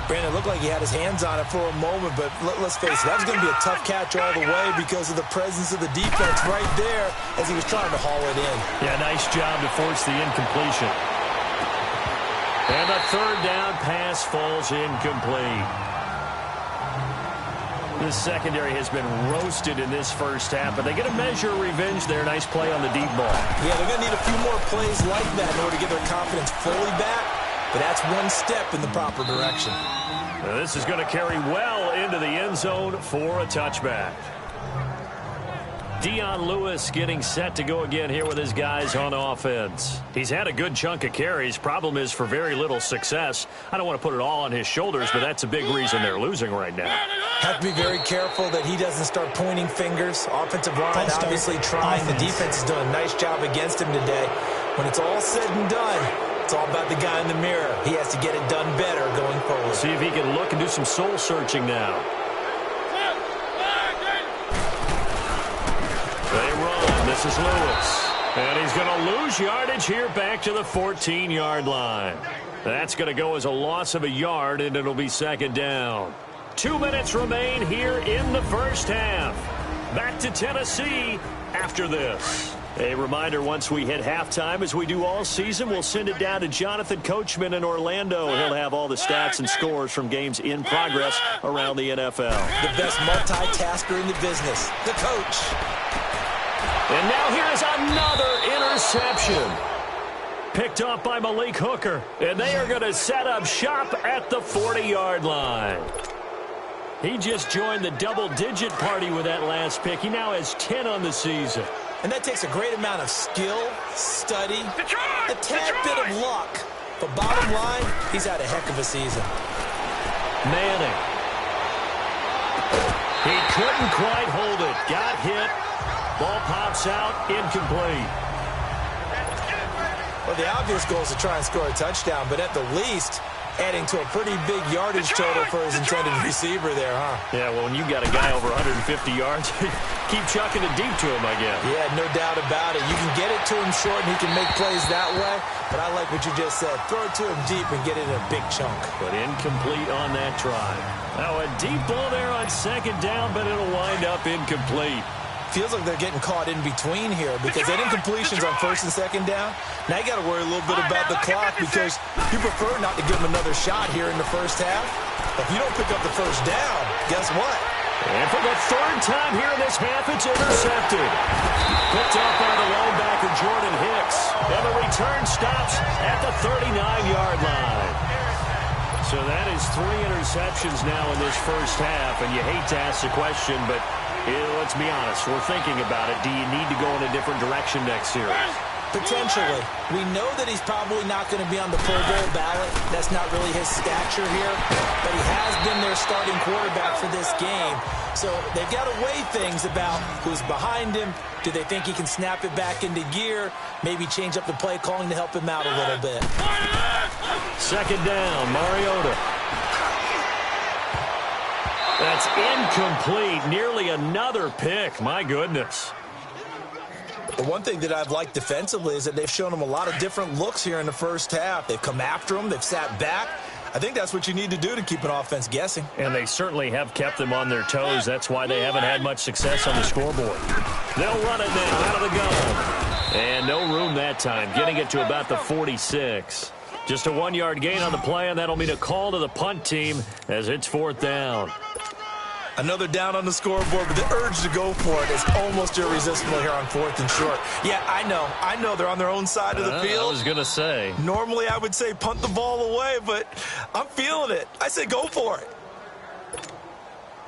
Brandon, it looked like he had his hands on it for a moment, but let's face it, that was going to be a tough catch all the way because of the presence of the defense right there as he was trying to haul it in. Yeah, nice job to force the incompletion. And the third down pass falls incomplete. This secondary has been roasted in this first half, but they get a measure of revenge there. Nice play on the deep ball. Yeah, they're going to need a few more plays like that in order to get their confidence fully back, but that's one step in the proper direction. Now this is going to carry well into the end zone for a touchback. Dion Lewis getting set to go again here with his guys on offense. He's had a good chunk of carries. Problem is for very little success. I don't want to put it all on his shoulders, but that's a big reason they're losing right now. Have to be very careful that he doesn't start pointing fingers. Offensive line obviously trying. The defense is doing a nice job against him today. When it's all said and done, it's all about the guy in the mirror. He has to get it done better going forward. See if he can look and do some soul searching now. They run. This is Lewis. And he's going to lose yardage here back to the 14-yard line. That's going to go as a loss of a yard, and it'll be second down. 2 minutes remain here in the first half. Back to Tennessee after this. A reminder, once we hit halftime, as we do all season, we'll send it down to Jonathan Coachman in Orlando. He'll have all the stats and scores from games in progress around the NFL. The best multitasker in the business, the coach. And now here's another interception. Picked up by Malik Hooker. And they are going to set up shop at the 40-yard line. He just joined the double-digit party with that last pick. He now has 10 on the season. And that takes a great amount of skill, study, a tad bit of luck. But bottom line, he's had a heck of a season. Manning. He couldn't quite hold it. Got hit. Ball pops out. Incomplete. Well, the obvious goal is to try and score a touchdown, but at the least, adding to a pretty big yardage total for his intended receiver there, huh? Yeah, well, when you got a guy over 150 yards, keep chucking it deep to him, I guess. Yeah, no doubt about it. You can get it to him short, and he can make plays that way. But I like what you just said. Throw it to him deep and get it in a big chunk. But incomplete on that try. Now a deep ball there on second down, but it'll wind up incomplete. Feels like they're getting caught in between here because that incompletion's on first and second down. Now you got to worry a little bit about the clock because you prefer not to give them another shot here in the first half. If you don't pick up the first down, guess what? And for the third time here in this half, it's intercepted. Picked up by the linebacker, Jordan Hicks. And the return stops at the 39-yard line. So that is 3 interceptions now in this first half. And you hate to ask the question, but let's be honest. We're thinking about it. Do you need to go in a different direction next series? Potentially. We know that he's probably not going to be on the Pro Bowl ballot. That's not really his stature here. But he has been their starting quarterback for this game. So they've got to weigh things about who's behind him. Do they think he can snap it back into gear? Maybe change up the play calling to help him out a little bit. Second down, Mariota. That's incomplete. Nearly another pick. My goodness. The one thing that I've liked defensively is that they've shown him a lot of different looks here in the first half. They've come after him. They've sat back. I think that's what you need to do to keep an offense guessing. And they certainly have kept them on their toes. That's why they haven't had much success on the scoreboard. They'll run it now out of the gun. And no room that time. Getting it to about the 46. Just a 1-yard gain on the play, and that'll mean a call to the punt team as it's fourth down. Another down on the scoreboard, but the urge to go for it is almost irresistible here on fourth and short. Yeah, I know they're on their own side of the field. I was going to say. Normally I would say punt the ball away, but I'm feeling it. I say go for it.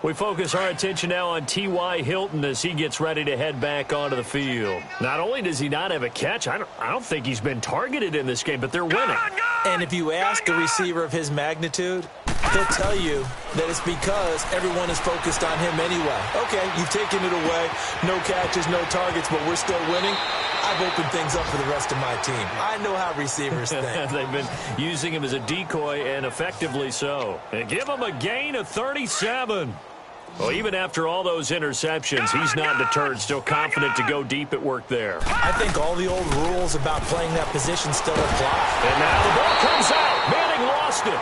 We focus our attention now on T.Y. Hilton as he gets ready to head back onto the field. Not only does he not have a catch, I don't think he's been targeted in this game, but they're winning. And if you ask a receiver of his magnitude, he'll tell you that it's because everyone is focused on him anyway. Okay, you've taken it away. No catches, no targets, but we're still winning. I've opened things up for the rest of my team. I know how receivers think. They've been using him as a decoy, and effectively so. And give him a gain of 37. Well, even after all those interceptions, he's not deterred, still confident to go deep at work there. I think all the old rules about playing that position still apply. And now the ball comes out. Manning lost it.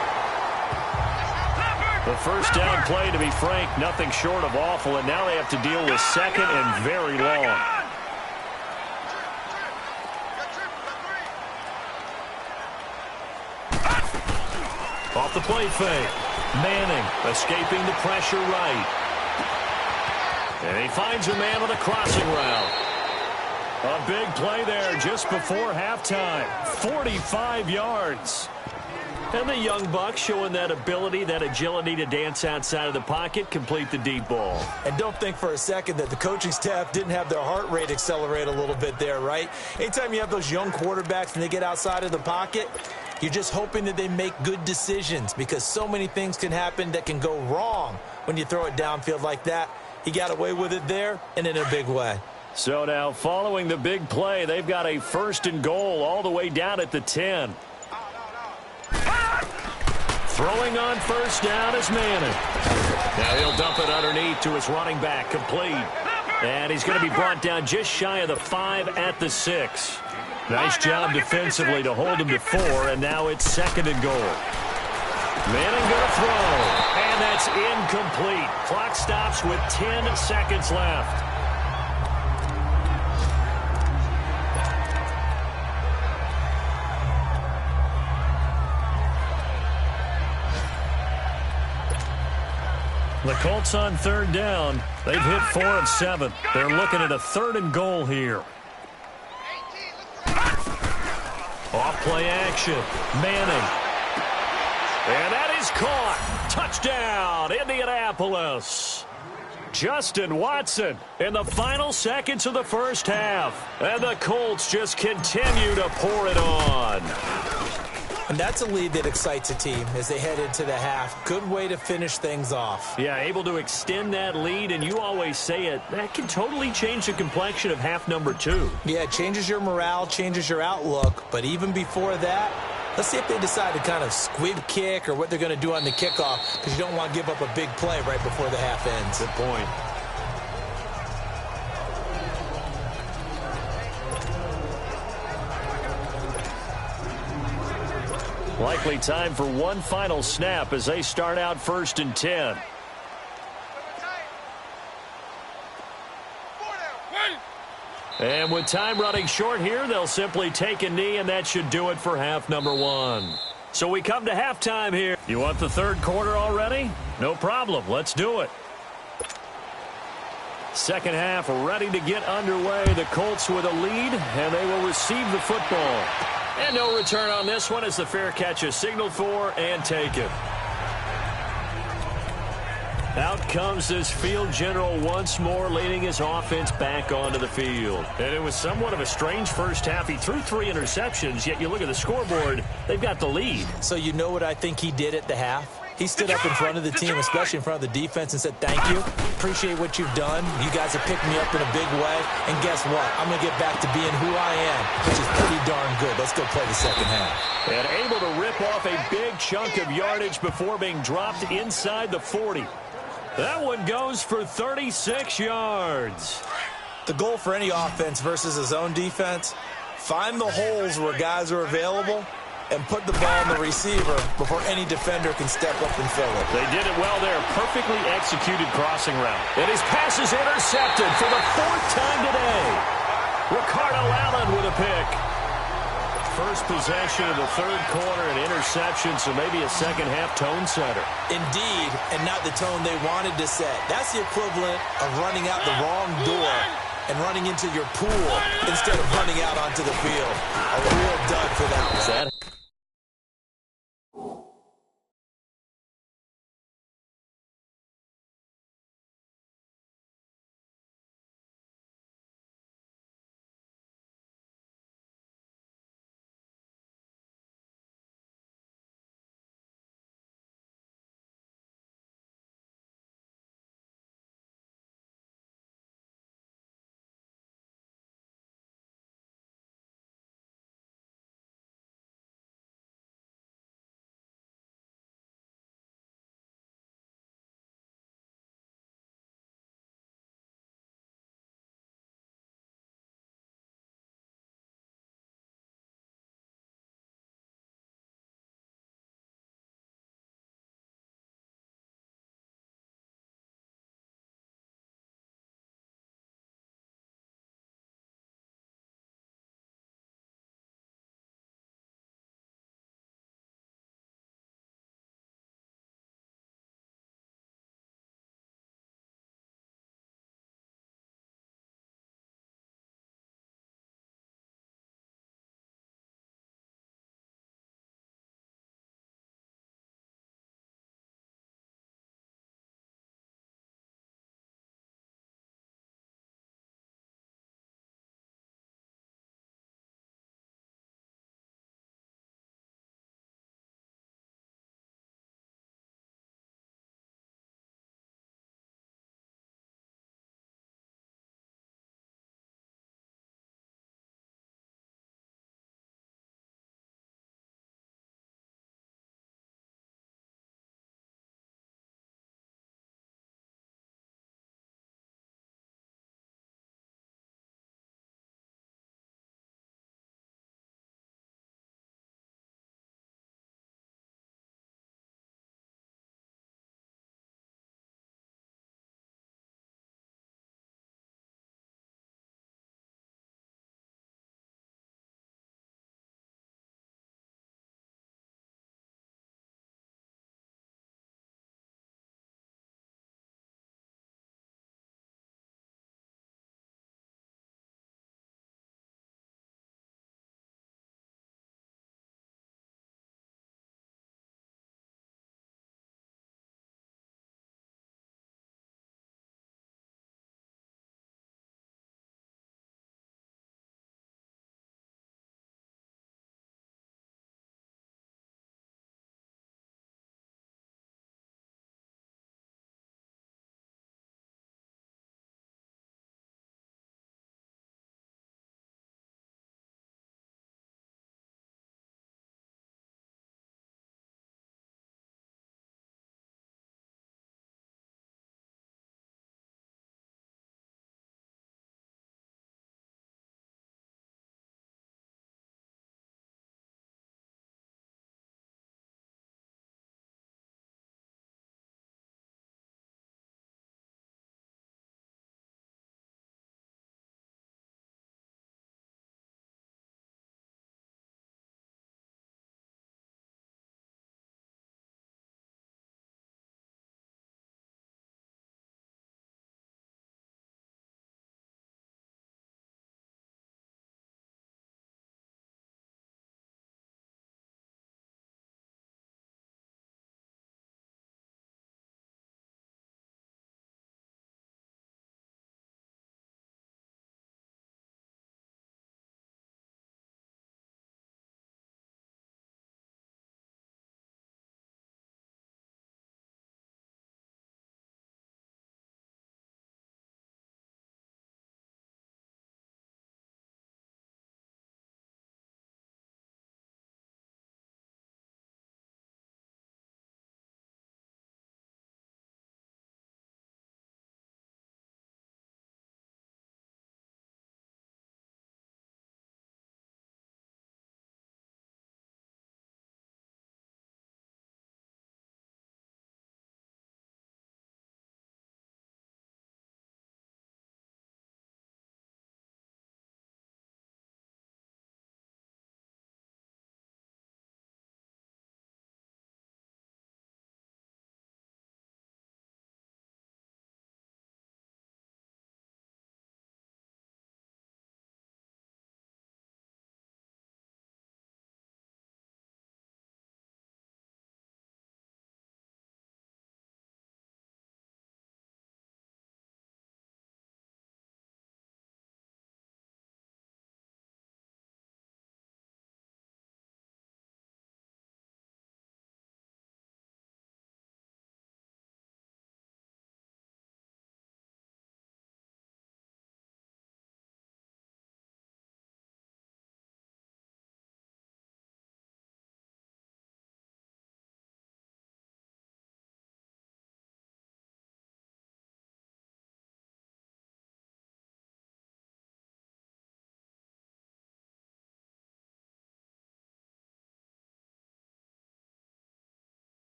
The first down play, to be frank, nothing short of awful, and now they have to deal with second and very long. Off the play fake. Manning escaping the pressure right. And he finds a man on a crossing route. A big play there just before halftime. 45 yards. And the young buck showing that ability, that agility to dance outside of the pocket, complete the deep ball. And don't think for a second that the coaching staff didn't have their heart rate accelerate a little bit there, right? Anytime you have those young quarterbacks and they get outside of the pocket, you're just hoping that they make good decisions because so many things can happen that can go wrong when you throw it downfield like that. He got away with it there and in a big way. So now following the big play, they've got a 1st and goal all the way down at the 10. Throwing on first down is Manning. Now he'll dump it underneath to his running back, complete. And he's going to be brought down just shy of the 5 at the 6. Nice job defensively to hold him to 4, and now it's 2nd and goal. Manning going to throw, and that's incomplete. Clock stops with 10 seconds left. The Colts on 3rd down. They've hit 4 of 7. They're looking at a 3rd and goal here. Off play action. Manning. And that is caught. Touchdown, Indianapolis. Justin Watson in the final seconds of the first half. And the Colts just continue to pour it on. And that's a lead that excites a team as they head into the half. Good way to finish things off. Yeah, able to extend that lead, and you always say it, that can totally change the complexion of half number 2. Yeah, it changes your morale, changes your outlook. But even before that, let's see if they decide to kind of squib kick or what they're going to do on the kickoff, because you don't want to give up a big play right before the half ends. Good point. Likely time for one final snap as they start out 1st and 10. And with time running short here, they'll simply take a knee, and that should do it for half number 1. So we come to halftime here. You want the 3rd quarter already? No problem. Let's do it. Second half ready to get underway. The Colts with a lead, and they will receive the football. And no return on this one as the fair catch is signaled for and taken. Out comes this field general once more, leading his offense back onto the field. And it was somewhat of a strange first half. He threw 3 interceptions, yet you look at the scoreboard, they've got the lead. So you know what I think he did at the half? He stood up in front of the team, especially in front of the defense, and said, thank you. Appreciate what you've done. You guys have picked me up in a big way. And guess what? I'm going to get back to being who I am, which is pretty darn good. Let's go play the second half. And able to rip off a big chunk of yardage before being dropped inside the 40. That one goes for 36 yards. The goal for any offense versus a zone defense, find the holes where guys are available and put the ball in the receiver before any defender can step up and fill it. They did it well there. Perfectly executed crossing route. And his pass is intercepted for the 4th time today. Ricardo Allen with a pick. First possession of the 3rd quarter, an interception, so maybe a second half tone setter. Indeed, and not the tone they wanted to set. That's the equivalent of running out the wrong door and running into your pool instead of running out onto the field. A real dud for that one.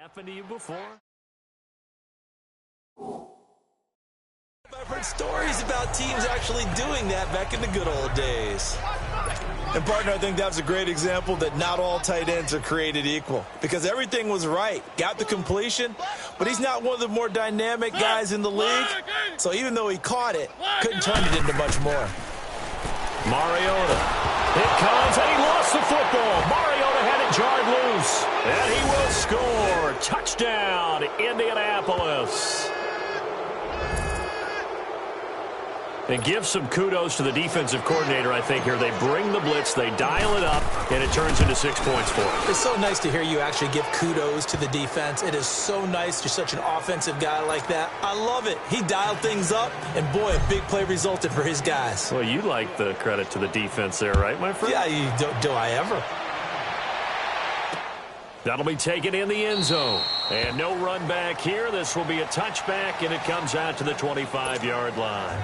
Happened to you before? I've heard stories about teams actually doing that back in the good old days. And, partner, I think that's a great example that not all tight ends are created equal. Because everything was right. Got the completion, but he's not one of the more dynamic guys in the league. So even though he caught it, couldn't turn it into much more. Mariota. It comes, and he lost the football. Mariota had it jarred loose. And he will score. Touchdown, Indianapolis. And give some kudos to the defensive coordinator, I think, here. They bring the blitz, they dial it up, and it turns into 6 points for them. It's so nice to hear you actually give kudos to the defense. It is so nice. You're such an offensive guy like that. I love it. He dialed things up, and, boy, a big play resulted for his guys. Well, you like the credit to the defense there, right, my friend? Yeah, do I ever? That'll be taken in the end zone. And no run back here. This will be a touchback, and it comes out to the 25-yard line.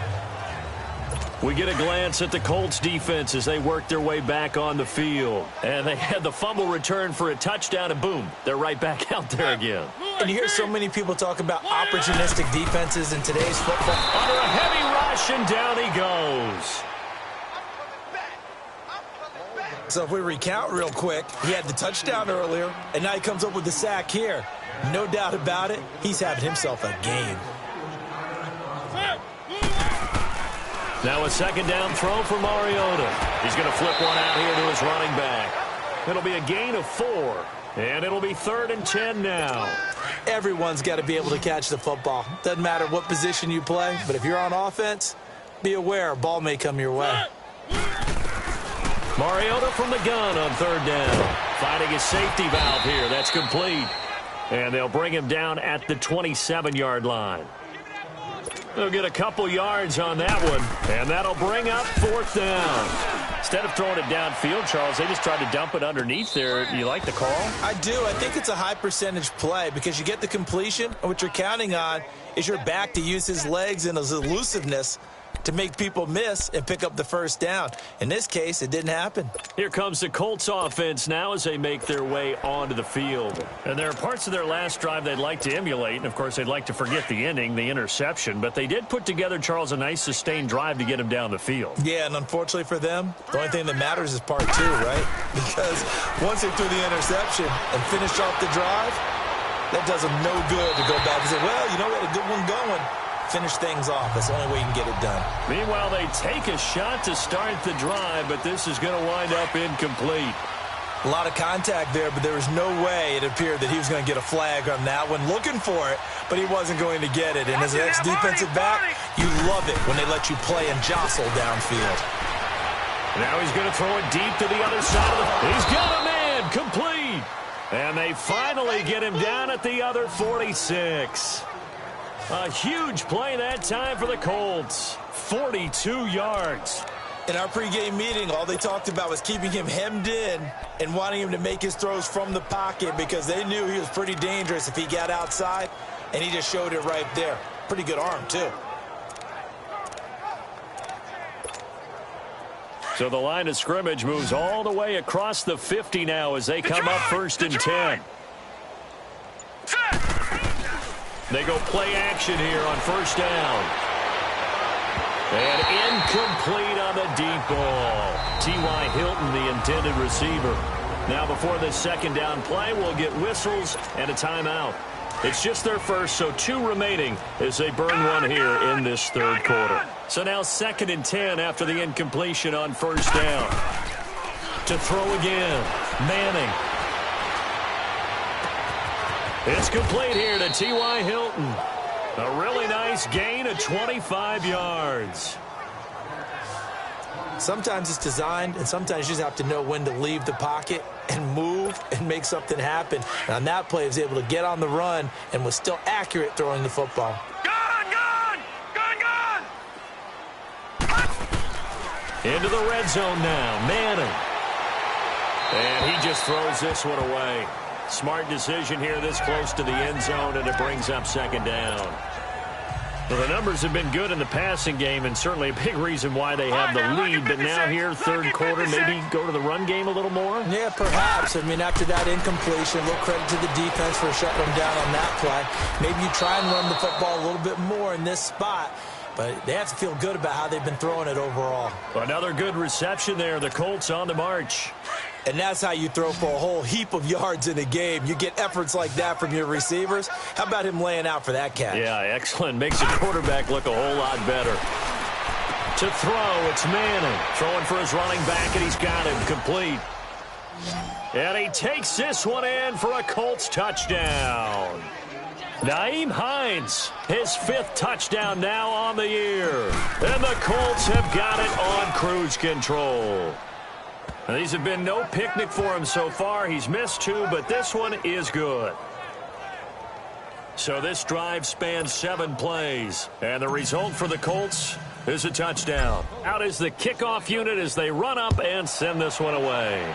We get a glance at the Colts defense as they work their way back on the field. And they had the fumble return for a touchdown, and boom, they're right back out there again. And you hear so many people talk about opportunistic defenses in today's football. Under a heavy rush, and down he goes. So if we recount real quick, he had the touchdown earlier, and now he comes up with the sack here. No doubt about it, he's having himself a game. Now a second down throw for Mariota. He's going to flip one out here to his running back. It'll be a gain of 4, and it'll be 3rd and 10 now. Everyone's got to be able to catch the football. Doesn't matter what position you play, but if you're on offense, be aware a ball may come your way. Mariota from the gun on 3rd down. Finding his safety valve here. That's complete. And they'll bring him down at the 27-yard line. They'll get a couple yards on that one, and that'll bring up 4th down. Instead of throwing it downfield, Charles, they just tried to dump it underneath there. Do you like the call? I do. I think it's a high-percentage play because you get the completion, and what you're counting on is your back to use his legs and his elusiveness to make people miss and pick up the 1st down. In this case, it didn't happen. Here comes the Colts offense now as they make their way onto the field. And there are parts of their last drive they'd like to emulate, and, of course, they'd like to forget the ending, the interception. But they did put together, Charles, a nice sustained drive to get him down the field. Yeah, and unfortunately for them, the only thing that matters is part 2, right? Because once they threw the interception and finished off the drive, that does them no good to go back and say, well, you know, we had a good one going. Finish things off. That's the only way you can get it done. Meanwhile, they take a shot to start the drive, but this is going to wind up incomplete. A lot of contact there, but there was no way it appeared that he was going to get a flag on that one. Looking for it, but he wasn't going to get it. And as an ex-defensive back, you love it when they let you play and jostle downfield. Now he's going to throw it deep to the other side of the... He's got a man, complete. And they finally get him down at the other 46. A huge play that time for the Colts. 42 yards. In our pregame meeting, all they talked about was keeping him hemmed in and wanting him to make his throws from the pocket because they knew he was pretty dangerous if he got outside, and he just showed it right there. Pretty good arm, too. So the line of scrimmage moves all the way across the 50 now as they come up 1st and 10. They go play action here on 1st down. And incomplete on the deep ball. T.Y. Hilton, the intended receiver. Now before the 2nd down play, we'll get whistles and a timeout. It's just their first, so 2 remaining as they burn one here in this 3rd quarter. So now 2nd and 10 after the incompletion on 1st down. To throw again, Manning. It's complete here to T.Y. Hilton. A really nice gain of 25 yards. Sometimes it's designed, and sometimes you just have to know when to leave the pocket and move and make something happen. And on that play, he was able to get on the run and was still accurate throwing the football. Into the red zone now, Manning. And he just throws this one away. Smart decision here this close to the end zone, and it brings up 2nd down. Well, the numbers have been good in the passing game, and certainly a big reason why they have the lead. But now here, third quarter, maybe go to the run game a little more? Yeah, perhaps. I mean, after that incompletion, a little credit to the defense for shutting them down on that play. Maybe you try and run the football a little bit more in this spot. But they have to feel good about how they've been throwing it overall. Another good reception there. The Colts on the march. And that's how you throw for a whole heap of yards in a game. You get efforts like that from your receivers. How about him laying out for that catch? Yeah, excellent. Makes the quarterback look a whole lot better. To throw, it's Manning. Throwing for his running back, and he's got him complete. And he takes this one in for a Colts touchdown. Nyheim Hines, his 5th touchdown now on the year. And the Colts have got it on cruise control. Now, these have been no picnic for him so far. He's missed 2, but this one is good. So this drive spans 7 plays. And the result for the Colts is a touchdown. Out is the kickoff unit as they run up and send this one away.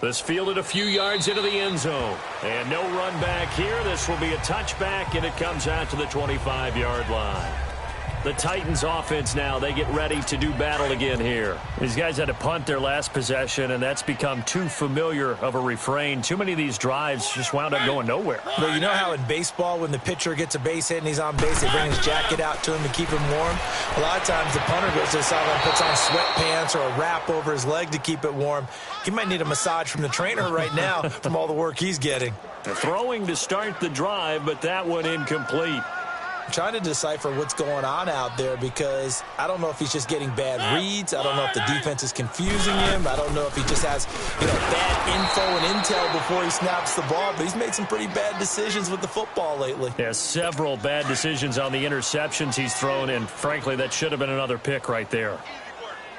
This fielded a few yards into the end zone. And no run back here. This will be a touchback, and it comes out to the 25-yard line. The Titans offense now, they get ready to do battle again here. These guys had to punt their last possession, and that's become too familiar of a refrain. Too many of these drives just wound up going nowhere. But you know how in baseball, when the pitcher gets a base hit and he's on base, they bring his jacket out to him to keep him warm? A lot of times the punter goes to the sideline, puts on sweatpants or a wrap over his leg to keep it warm. He might need a massage from the trainer right now from all the work he's getting. Throwing to start the drive, but that one incomplete. Trying to decipher what's going on out there because I don't know if he's just getting bad reads. I don't know if the defense is confusing him. I don't know if he just has, bad info and intel before he snaps the ball. But he's made some pretty bad decisions with the football lately. Yeah, several bad decisions on the interceptions he's thrown, and frankly, that should have been another pick right there.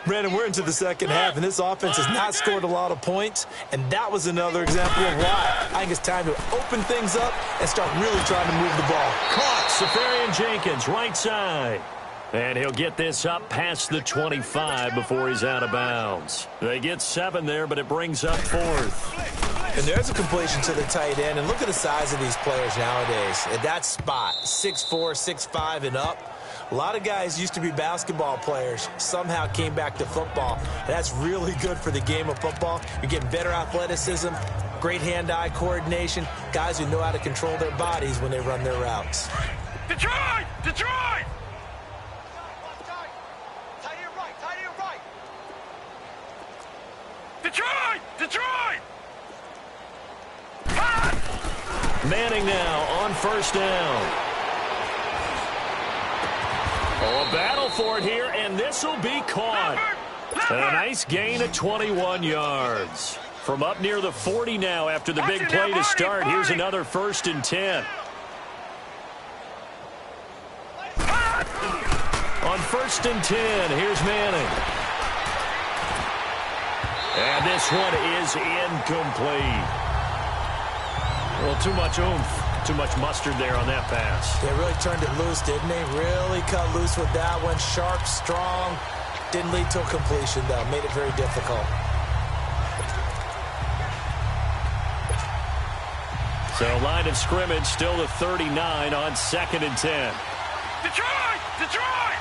Brandon, we're into the second half, and this offense has not scored a lot of points, and that was another example of why. I think it's time to open things up and start really trying to move the ball. Caught, Safarian Jenkins, right side. And he'll get this up past the 25 before he's out of bounds. They get 7 there, but it brings up 4th. And there's a completion to the tight end, and look at the size of these players nowadays. At that spot, 6'4", 6'5", and up. A lot of guys used to be basketball players, somehow came back to football. That's really good for the game of football. You're getting better athleticism, great hand-eye coordination, guys who know how to control their bodies when they run their routes. Detroit! Detroit! Detroit! Detroit! Manning now on 1st down. Oh, a battle for it here, and this will be caught. And a nice gain of 21 yards. From up near the 40 now after the big play to start. Here's another 1st and 10. On 1st and 10, here's Manning. And this one is incomplete. Well, too much oomph. Too much mustard there on that pass. They really turned it loose, didn't they? Really cut loose with that one. Sharp, strong. Didn't lead to a completion, though. Made it very difficult. So line of scrimmage still the 39 on 2nd and 10. Detroit! Detroit!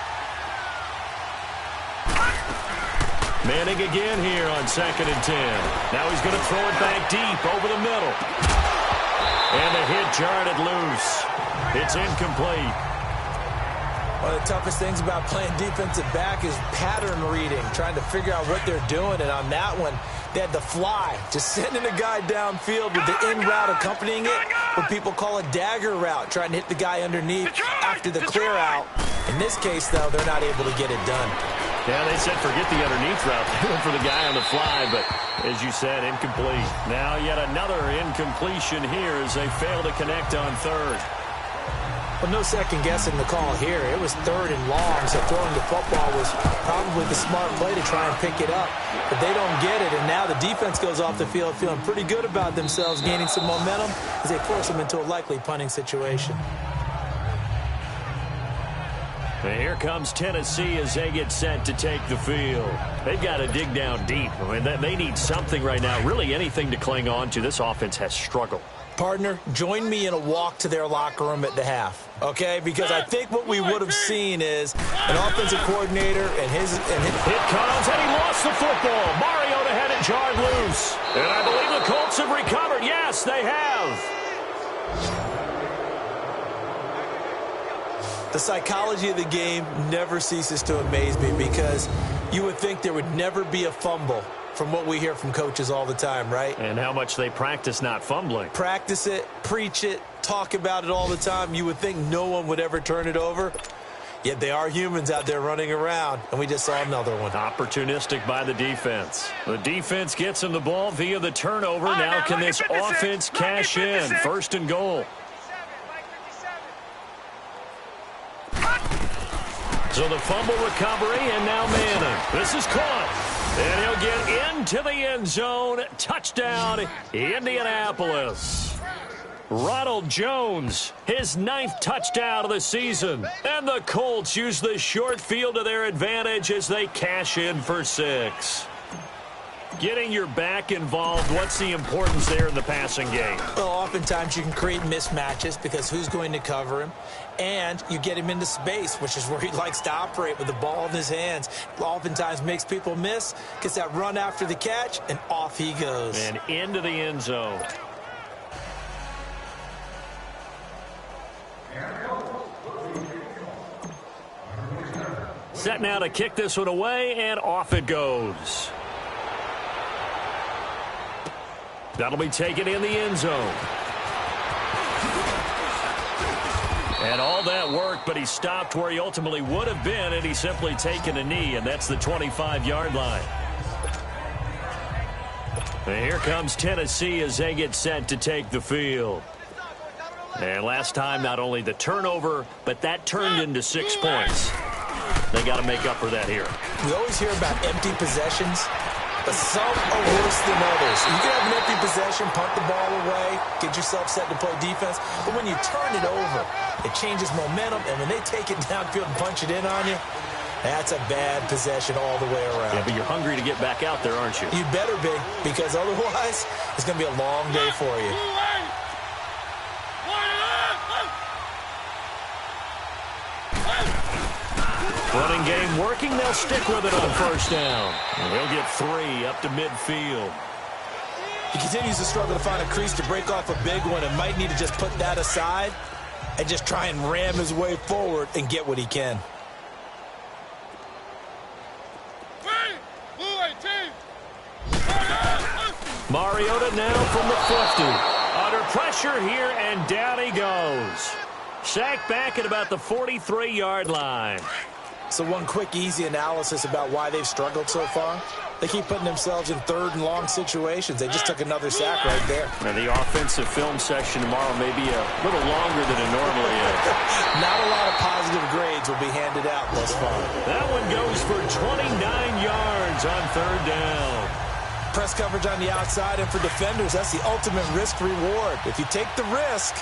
Manning again here on 2nd and 10. Now he's going to throw it back deep over the middle. And the hit jarred it loose. It's incomplete. One of the toughest things about playing defensive back is pattern reading, trying to figure out what they're doing. And on that one, they had the fly, just sending a guy downfield with the in route accompanying it, what people call a dagger route, trying to hit the guy underneath after the clear out. In this case, though, they're not able to get it done. Yeah, they said forget the underneath route. They went for the guy on the fly, but as you said, incomplete. Now yet another incompletion here as they fail to connect on 3rd. Well, no second guessing the call here. It was 3rd and long, so throwing the football was probably the smart play to try and pick it up. But they don't get it, and now the defense goes off the field feeling pretty good about themselves, gaining some momentum as they force them into a likely punting situation. And here comes Tennessee as they get set to take the field. They've got to dig down deep. I mean, they need something right now, really anything to cling on to. This offense has struggled. Partner, join me in a walk to their locker room at the half, okay? Because I think what we would have seen is an offensive coordinator and his... It comes, and he lost the football. Mariota had it jarred loose. And I believe the Colts have recovered. Yes, they have. The psychology of the game never ceases to amaze me because you would think there would never be a fumble from what we hear from coaches all the time, right? And how much they practice not fumbling. Practice it, preach it, talk about it all the time. You would think no one would ever turn it over. Yet they are humans out there running around, and we just saw another one. Opportunistic by the defense. The defense gets him the ball via the turnover. Now can this offense cash in? First and goal. So the fumble recovery, and now Manning. This is caught. And he'll get into the end zone. Touchdown, Indianapolis. Ronald Jones, his 9th touchdown of the season. And the Colts use the short field to their advantage as they cash in for 6. Getting your back involved, what's the importance there in the passing game? Well, oftentimes you can create mismatches because who's going to cover him? And you get him into space, which is where he likes to operate with the ball in his hands. Oftentimes makes people miss, gets that run after the catch, and off he goes. And into the end zone. Set now to kick this one away, and off it goes. That'll be taken in the end zone. And all that work, but he stopped where he ultimately would have been, and he's simply taken a knee, and that's the 25-yard line. And here comes Tennessee as they get set to take the field. And last time, not only the turnover, but that turned into 6 points. They got to make up for that here. We always hear about empty possessions, but some are worse than others. You can have an empty possession, punt the ball away, get yourself set to play defense, but when you turn it over, it changes momentum, and when they take it downfield and punch it in on you, that's a bad possession all the way around. Yeah, but you're hungry to get back out there, aren't you? You better be, because otherwise, it's going to be a long day for you. Running game working. They'll stick with it on first down. And they'll get 3 up to midfield. He continues to struggle to find a crease to break off a big one and might need to just put that aside and just try and ram his way forward and get what he can. Mariota now from the 50. Under pressure here, and down he goes. Sacked back at about the 43-yard line. So one quick, easy analysis about why they've struggled so far. They keep putting themselves in 3rd and long situations. They just took another sack right there. Now the offensive film session tomorrow may be a little longer than it normally is. Not a lot of positive grades will be handed out thus far. That one goes for 29 yards on 3rd down. Press coverage on the outside, and for defenders, that's the ultimate risk-reward. If you take the risk,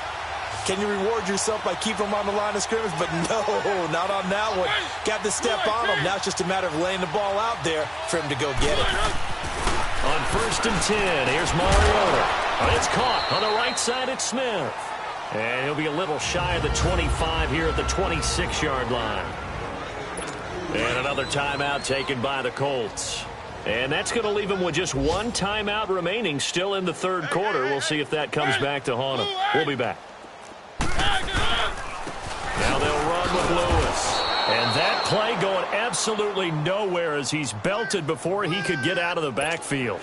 can you reward yourself by keeping them on the line of scrimmage? But no, not on that one. Got the step on him. Now it's just a matter of laying the ball out there for him to go get it. On 1st and 10, here's Mariota. And it's caught on the right side at Smith. And he'll be a little shy of the 25 here at the 26-yard line. And another timeout taken by the Colts. And that's going to leave him with just 1 timeout remaining still in the 3rd quarter. We'll see if that comes back to haunt him. We'll be back. Now they'll run with Lewis. And that play going absolutely nowhere as he's belted before he could get out of the backfield.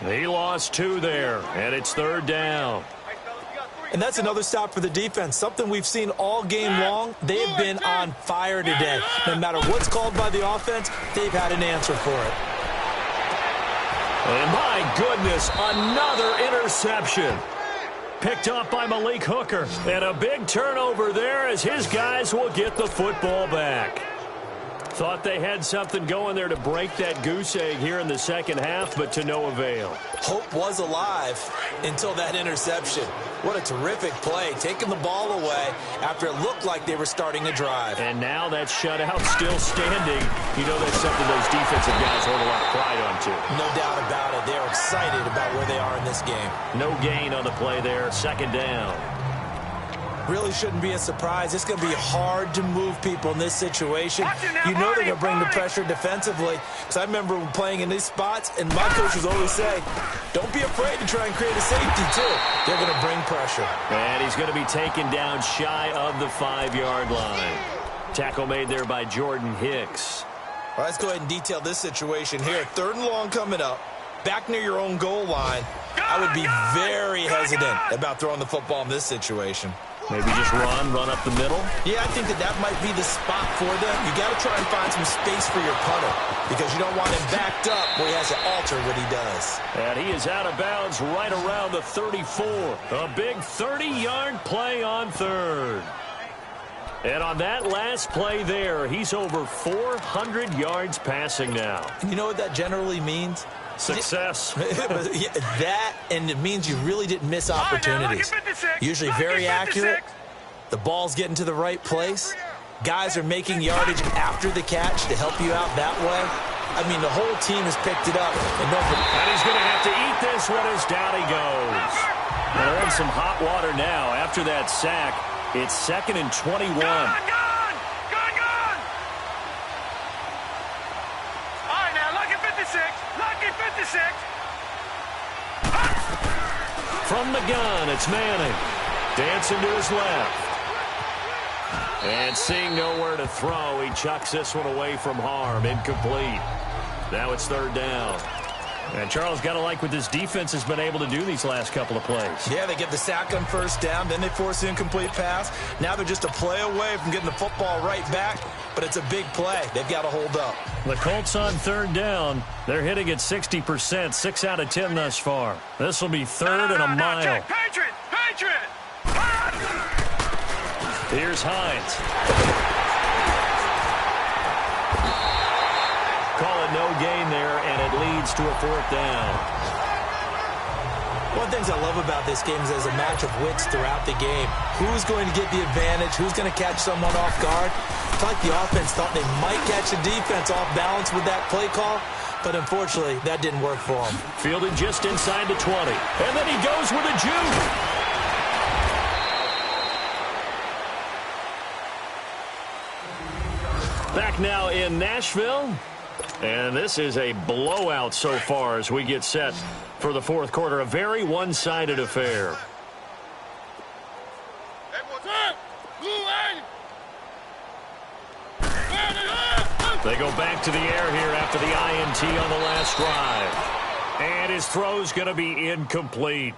He lost 2 there, and it's 3rd down. And that's another stop for the defense. Something we've seen all game long. They've been on fire today. No matter what's called by the offense, they've had an answer for it. And my goodness, another interception. Picked up by Malik Hooker. And a big turnover there as his guys will get the football back. Thought they had something going there to break that goose egg here in the second half, but to no avail. Hope was alive until that interception. What a terrific play, taking the ball away after it looked like they were starting a drive. And now that shutout still standing. You know that's something those defensive guys hold a lot of pride on, too. No doubt about it. They're excited about where they are in this game. No gain on the play there, second down. Really shouldn't be a surprise. It's going to be hard to move people in this situation. You know they're going to bring the pressure defensively. Because I remember playing in these spots, and my coaches always say, don't be afraid to try and create a safety, too. They're going to bring pressure. And he's going to be taken down shy of the 5-yard line. Tackle made there by Jordan Hicks. All right, let's go ahead and detail this situation here. 3rd and long coming up. Back near your own goal line. I would be very hesitant about throwing the football in this situation. Maybe just run up the middle? Yeah, I think that might be the spot for them. You got to try and find some space for your punter because you don't want him backed up where he has to alter what he does. And he is out of bounds right around the 34. A big 30-yard play on 3rd. And on that last play there, he's over 400 yards passing now. You know what that generally means? Success. That, and it means you really didn't miss opportunities. Usually very accurate. The ball's getting to the right place. Guys are making yardage after the catch to help you out that way. I mean, the whole team has picked it up. And he's going to have to eat this one as down he goes. They're in some hot water now after that sack. It's 2nd and 21. From the gun, it's Manning. Dancing to his left. And seeing nowhere to throw, he chucks this one away from harm. Incomplete. Now it's 3rd down. And Charles, got to like what this defense has been able to do these last couple of plays. Yeah, they get the sack on 1st down, then they force the incomplete pass. Now they're just a play away from getting the football right back, but it's a big play. They've got to hold up. The Colts on 3rd down. They're hitting at 60%, 6 out of 10 thus far. This will be 3rd and a mile. Patriot! Here's Hines. Call it no gain there, and it leads to a 4th down. One of the things I love about this game is there's a match of wits throughout the game. Who's going to get the advantage? Who's going to catch someone off guard? It's like the offense thought they might catch the defense off balance with that play call, but unfortunately, that didn't work for them. Fielded just inside the 20, and then he goes with a juke. Back now in Nashville, and this is a blowout so far as we get set for the 4th quarter. A very one-sided affair. They go back to the air here after the INT on the last drive. And his throw's going to be incomplete.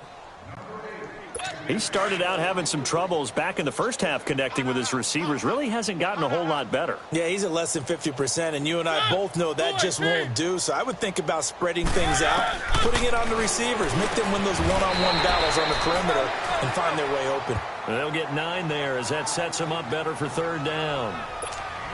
He started out having some troubles back in the first half connecting with his receivers. Really hasn't gotten a whole lot better. Yeah, he's at less than 50%, and you and I both know that just won't do. So I would think about spreading things out, putting it on the receivers, make them win those one-on-one battles on the perimeter and find their way open. They'll get 9 there as that sets them up better for 3rd down.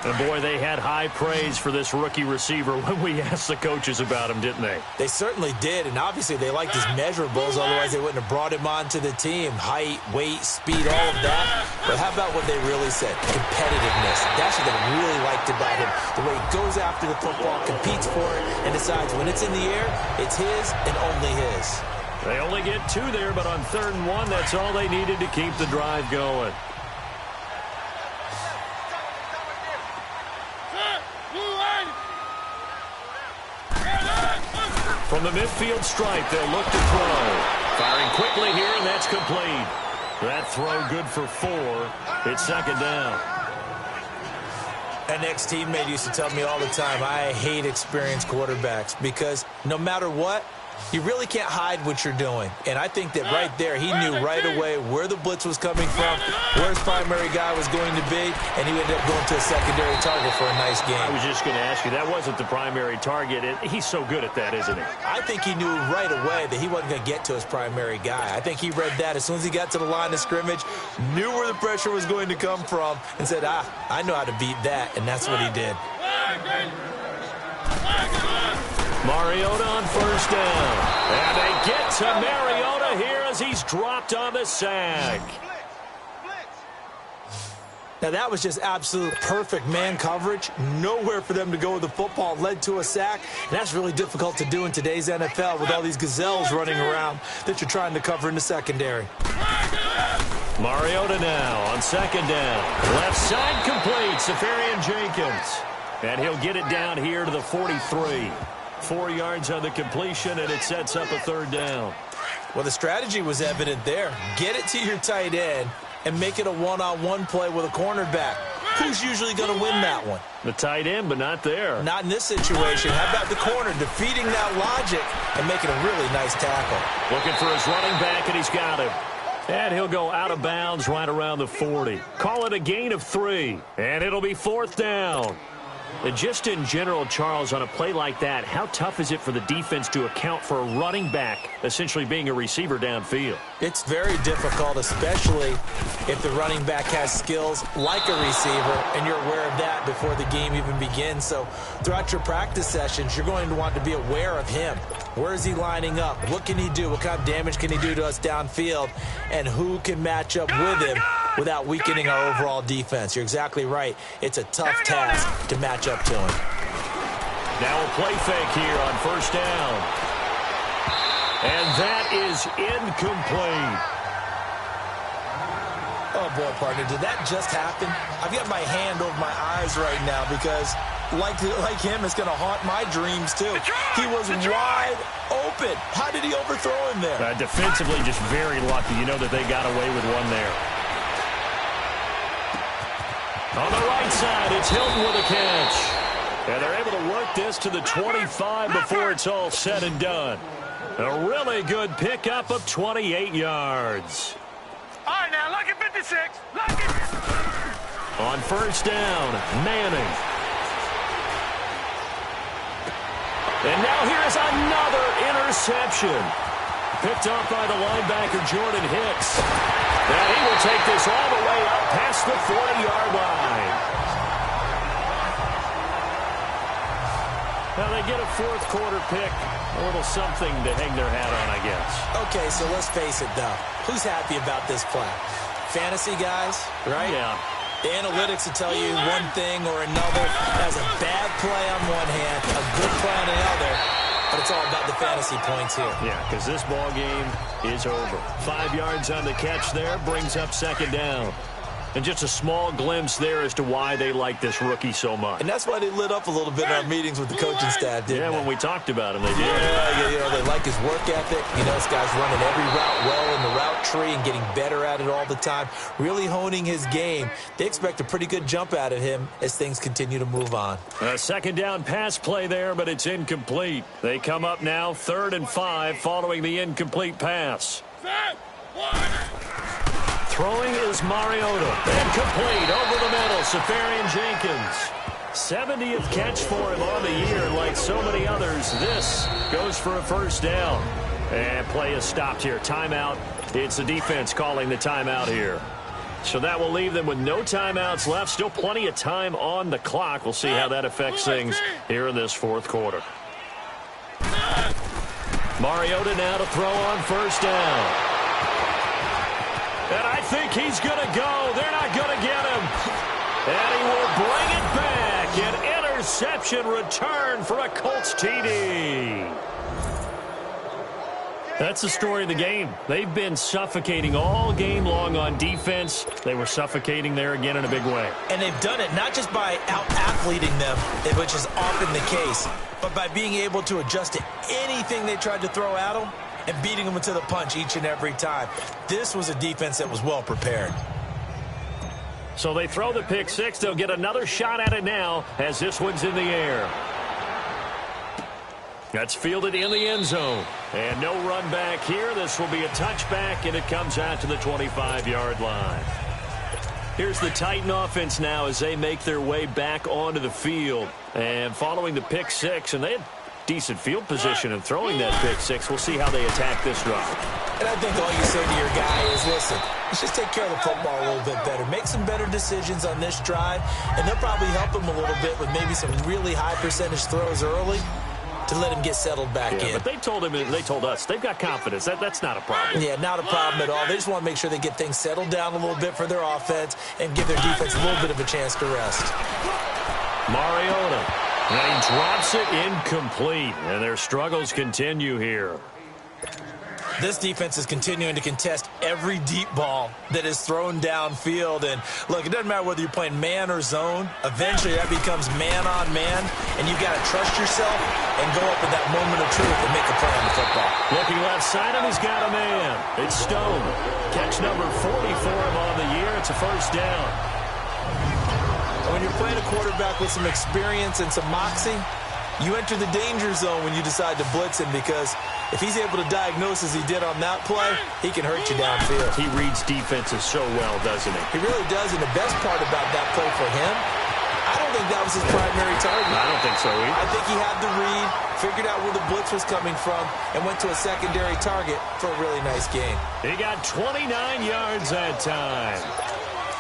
And, boy, they had high praise for this rookie receiver when we asked the coaches about him, didn't they? They certainly did, and obviously they liked his measurables. Otherwise, they wouldn't have brought him onto the team. Height, weight, speed, all of that. But how about what they really said? Competitiveness. That's what they really liked about him. The way he goes after the football, competes for it, and decides when it's in the air, it's his and only his. They only get 2 there, but on 3rd and 1, that's all they needed to keep the drive going. From the midfield stripe, they'll look to throw. Firing quickly here, and that's complete. That throw good for 4. It's 2nd down. An ex-teammate used to tell me all the time, I hate experienced quarterbacks because no matter what, you really can't hide what you're doing. And I think that right there, he knew right away where the blitz was coming from, where his primary guy was going to be, and he ended up going to a secondary target for a nice game. I was just going to ask you, that wasn't the primary target. He's so good at that, isn't he? I think he knew right away that he wasn't going to get to his primary guy. I think he read that as soon as he got to the line of scrimmage, knew where the pressure was going to come from, and said, I know how to beat that, and that's what he did. Mariota on first down. And they get to Mariota here as he's dropped on the sack. Now, that was just absolute perfect man coverage. Nowhere for them to go with the football. Led to a sack. And that's really difficult to do in today's NFL with all these gazelles running around that you're trying to cover in the secondary. Mariota now on second down. Left side complete. Safarian Jenkins. And he'll get it down here to the 43. 4 yards on the completion, and it sets up a third down. Well, the strategy was evident there. Get it to your tight end and make it a one-on-one play with a cornerback. Who's usually going to win that one? The tight end, but not there. Not in this situation. How about the corner defeating that logic and making a really nice tackle? Looking for his running back, and he's got him. And he'll go out of bounds right around the 40. Call it a gain of 3, and it'll be fourth down. And just in general, Charles, on a play like that, how tough is it for the defense to account for a running back essentially being a receiver downfield? It's very difficult, especially if the running back has skills like a receiver, and you're aware of that before the game even begins. So throughout your practice sessions, you're going to want to be aware of him. Where is he lining up? What can he do? What kind of damage can he do to us downfield? And who can match up with him without weakening our overall defense? You're exactly right. It's a tough task to match up to him. Now a play fake here on first down. And that is incomplete. Oh, boy, partner, did that just happen? I've got my hand over my eyes right now because, like him, it's going to haunt my dreams, too. He was wide open. How did he overthrow him there? Defensively, just very lucky. You know that they got away with one there. On the right side, it's Hilton with a catch. And they're able to work this to the 25 before it's all said and done. A really good pickup of 28 yards. All right, now, look at 56. Look at... On first down, Manning. And now here's another interception. Picked up by the linebacker, Jordan Hicks. And he will take this all the way up past the 40-yard line. Now they get a fourth quarter pick. A little something to hang their hat on, I guess. Okay, so let's face it, though. Who's happy about this play? Fantasy guys, right? Yeah. The analytics will tell you one thing or another. That's a bad play on one hand, a good play on another, but it's all about the fantasy points here. Yeah, because this ball game is over. 5 yards on the catch there, brings up second down. And just a small glimpse there as to why they like this rookie so much. And that's why they lit up a little bit in our meetings with the coaching staff, didn't they? When we talked about him, they did. Yeah, you know, they like his work ethic. You know, this guy's running every route well in the route tree and getting better at it all the time, really honing his game. They expect a pretty good jump out of him as things continue to move on. A second down pass play there, but it's incomplete. They come up now 3rd and 5 following the incomplete pass. Throwing is Mariota. Incomplete over the middle. Safarian Jenkins. 70th catch for him on the year. Like so many others, this goes for a first down. And play is stopped here. Timeout. It's the defense calling the timeout here. So that will leave them with no timeouts left. Still plenty of time on the clock. We'll see how that affects things here in this fourth quarter. Mariota now to throw on first down. And I think he's going to go. They're not going to get him. And he will bring it back. An interception return for a Colts TD. That's the story of the game. They've been suffocating all game long on defense. They were suffocating there again in a big way. And they've done it not just by out-athleting them, which is often the case, but by being able to adjust to anything they tried to throw at them and beating them into the punch each and every time. This was a defense that was well prepared. So they throw the pick six. They'll get another shot at it now as this one's in the air. That's fielded in the end zone. And no run back here. This will be a touchback, and it comes out to the 25-yard line. Here's the Titan offense now as they make their way back onto the field. And following the pick six, and they had decent field position and throwing that pick six. We'll see how they attack this drive. And I think all you say to your guy is, listen, let's just take care of the football a little bit better. Make some better decisions on this drive, and they'll probably help him a little bit with maybe some really high percentage throws early to let him get settled back in. But they told us they've got confidence. That's not a problem. Yeah, not a problem at all. They just want to make sure they get things settled down a little bit for their offense and give their defense a little bit of a chance to rest. Mariota. And he drops it incomplete. And their struggles continue here. This defense is continuing to contest every deep ball that is thrown downfield. And, look, it doesn't matter whether you're playing man or zone. Eventually, that becomes man-on-man, and you've got to trust yourself and go up at that moment of truth and make a play on the football. Looking left side, and he's got a man. It's Stone. Catch number 40 for him on the year. It's a first down. When you're playing a quarterback with some experience and some moxie, you enter the danger zone when you decide to blitz him, because if he's able to diagnose as he did on that play, he can hurt you downfield. He reads defenses so well, doesn't he? He really does, and the best part about that play for him, I don't think that was his primary target. I don't think so either. I think he had the read, figured out where the blitz was coming from, and went to a secondary target for a really nice game. He got 29 yards that time.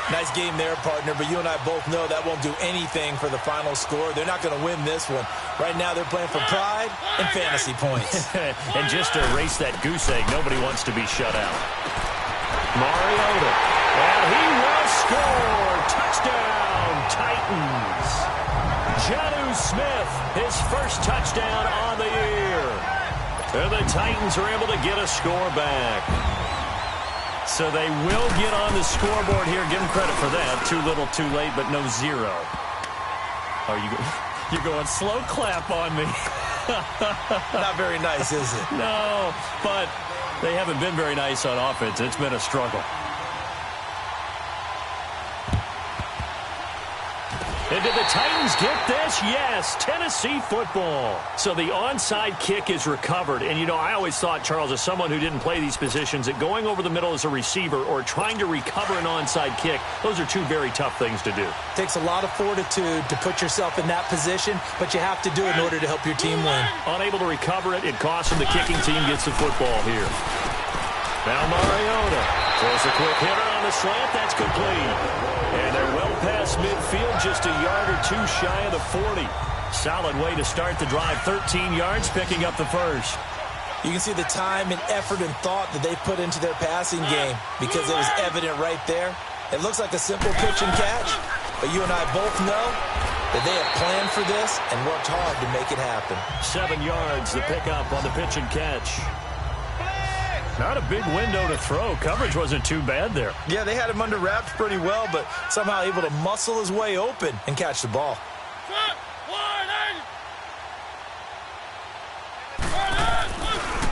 Nice game there, partner, but you and I both know that won't do anything for the final score. They're not going to win this one. Right now, they're playing for pride and fantasy points. And just to erase that goose egg, nobody wants to be shut out. Mariota. And he will score. Touchdown, Titans. Jonnu Smith, his first touchdown on the year. And the Titans are able to get a score back. So they will get on the scoreboard here. Give them credit for that. Too little, too late, but no zero. Oh, you're going slow clap on me. Not very nice, is it? No, but they haven't been very nice on offense. It's been a struggle. And did the Titans get this? Yes, Tennessee football. So the onside kick is recovered. And, you know, I always thought, Charles, as someone who didn't play these positions, that going over the middle as a receiver or trying to recover an onside kick, those are two very tough things to do. Takes a lot of fortitude to put yourself in that position, but you have to do it in order to help your team win. Unable to recover it, it costs them. The kicking team gets the football here. Now Mariota throws a quick hitter on the slant. That's complete. And they're well past midfield, just a yard or two shy of the 40. Solid way to start the drive. 13 yards, picking up the first. You can see the time and effort and thought that they put into their passing game, because it was evident right there. It looks like a simple pitch and catch, but you and I both know that they have planned for this and worked hard to make it happen. 7 yards, the pickup on the pitch and catch. Not a big window to throw. Coverage wasn't too bad there. Yeah, they had him under wraps pretty well, but somehow able to muscle his way open and catch the ball.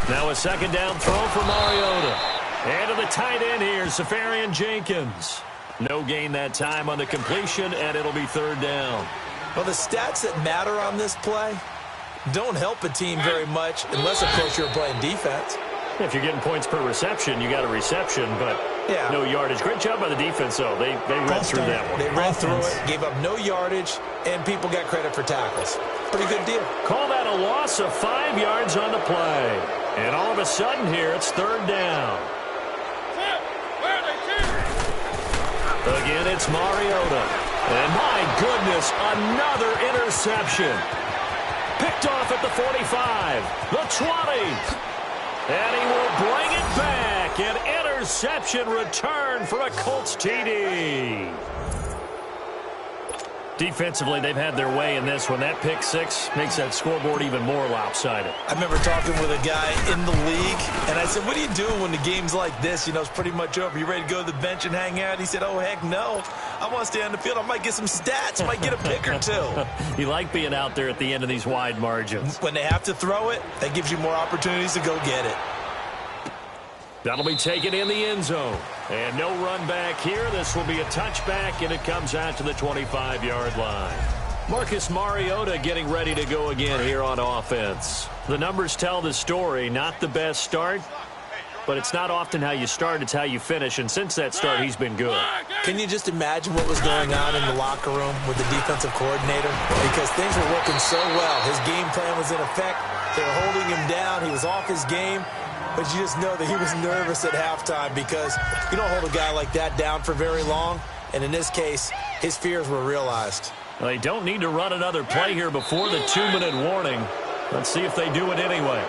Now a second down throw for Mariota. And to the tight end here, Safarian Jenkins. No gain that time on the completion, and it'll be third down. Well, the stats that matter on this play don't help a team very much unless, of course, you're playing defense. If you're getting points per reception, you got a reception, but no yardage. Great job by the defense, though. They read through that one. They read through it, gave up no yardage, and people got credit for tackles. Pretty good deal. Call that a loss of 5 yards on the play. And all of a sudden here, it's third down. Again, it's Mariota. And my goodness, another interception. Picked off at the 45, the 20. And he will bring it back. An interception return for a Colts TD. Defensively, they've had their way in this one. That pick six makes that scoreboard even more lopsided. I remember talking with a guy in the league, and I said, what are you doing when the game's like this? You know, it's pretty much over. You ready to go to the bench and hang out? He said, oh, heck no. I want to stay on the field. I might get some stats. I might get a pick or two. You like being out there at the end of these wide margins. When they have to throw it, that gives you more opportunities to go get it. That'll be taken in the end zone. And no run back here. This will be a touchback, and it comes out to the 25-yard line. Marcus Mariota getting ready to go again here on offense. The numbers tell the story. Not the best start, but it's not often how you start, it's how you finish. And since that start, he's been good. Can you just imagine what was going on in the locker room with the defensive coordinator? Because things were working so well. His game plan was in effect. They were holding him down. He was off his game. But you just know that he was nervous at halftime because you don't hold a guy like that down for very long. And in this case, his fears were realized. Well, they don't need to run another play here before the 2-minute warning. Let's see if they do it anyway.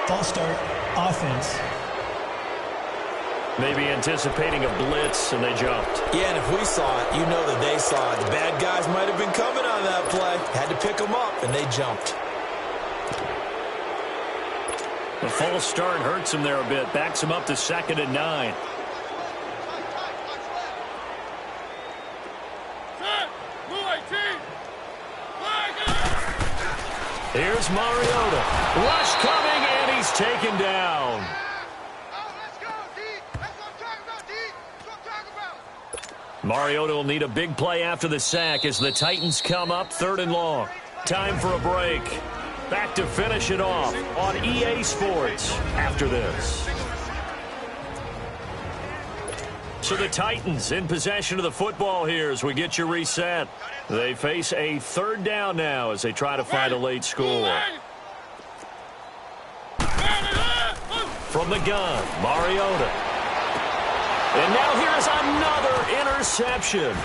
False start, offense. Maybe anticipating a blitz, and they jumped. Yeah, and if we saw it, you know that they saw it. The bad guys might have been coming on that play. Had to pick them up, and they jumped. The false start hurts him there a bit. Backs him up to 2nd and 9. Here's Mariota. Rush coming, and he's taken down. Mariota will need a big play after the sack as the Titans come up 3rd and long. Time for a break. Back to finish it off on EA Sports after this. So the Titans in possession of the football here as we get you reset. They face a 3rd down now as they try to find a late score. From the gun, Mariota. And now here's another interception.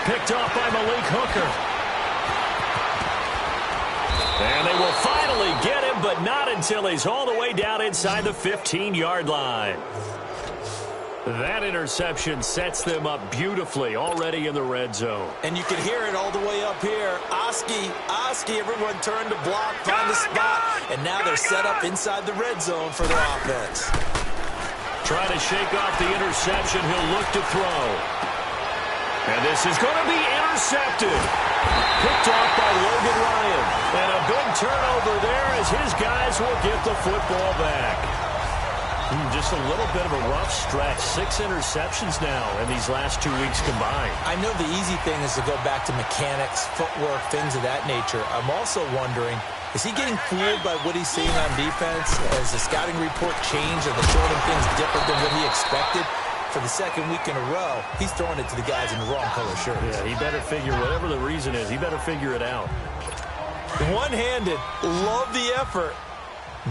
Picked off by Malik Hooker. And they will finally get him, but not until he's all the way down inside the 15-yard line. That interception sets them up beautifully already in the red zone. And you can hear it all the way up here. Oski, everyone turned to block, find a spot, and now they're set up inside the red zone for their offense. Trying to shake off the interception, he'll look to throw. And this is going to be intercepted. Picked off by Logan Ryan. And a big turnover there as his guys will get the football back. Just a little bit of a rough stretch. 6 interceptions now in these last 2 weeks combined. I know the easy thing is to go back to mechanics, footwork, things of that nature. I'm also wondering, is he getting fooled by what he's seeing on defense? Has the scouting report changed? Are they showing him things different than what he expected? For the 2nd week in a row, he's throwing it to the guys in the wrong color shirts. Yeah, he better figure, whatever the reason is, he better figure it out. One-handed, love the effort.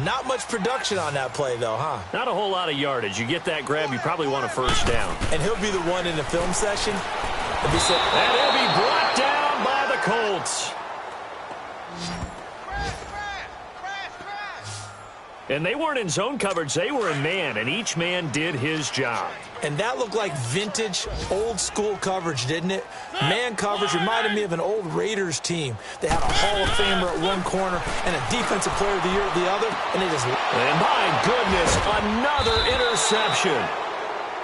Not much production on that play, though, huh? Not a whole lot of yardage. You get that grab, you probably want a 1st down. And he'll be the one in the film session. And he'll be brought down by the Colts. And they weren't in zone coverage. They were in man, and each man did his job. And that looked like vintage, old-school coverage, didn't it? Man coverage reminded me of an old Raiders team. They had a Hall of Famer at one corner and a Defensive Player of the Year at the other, and they just... And my goodness, another interception.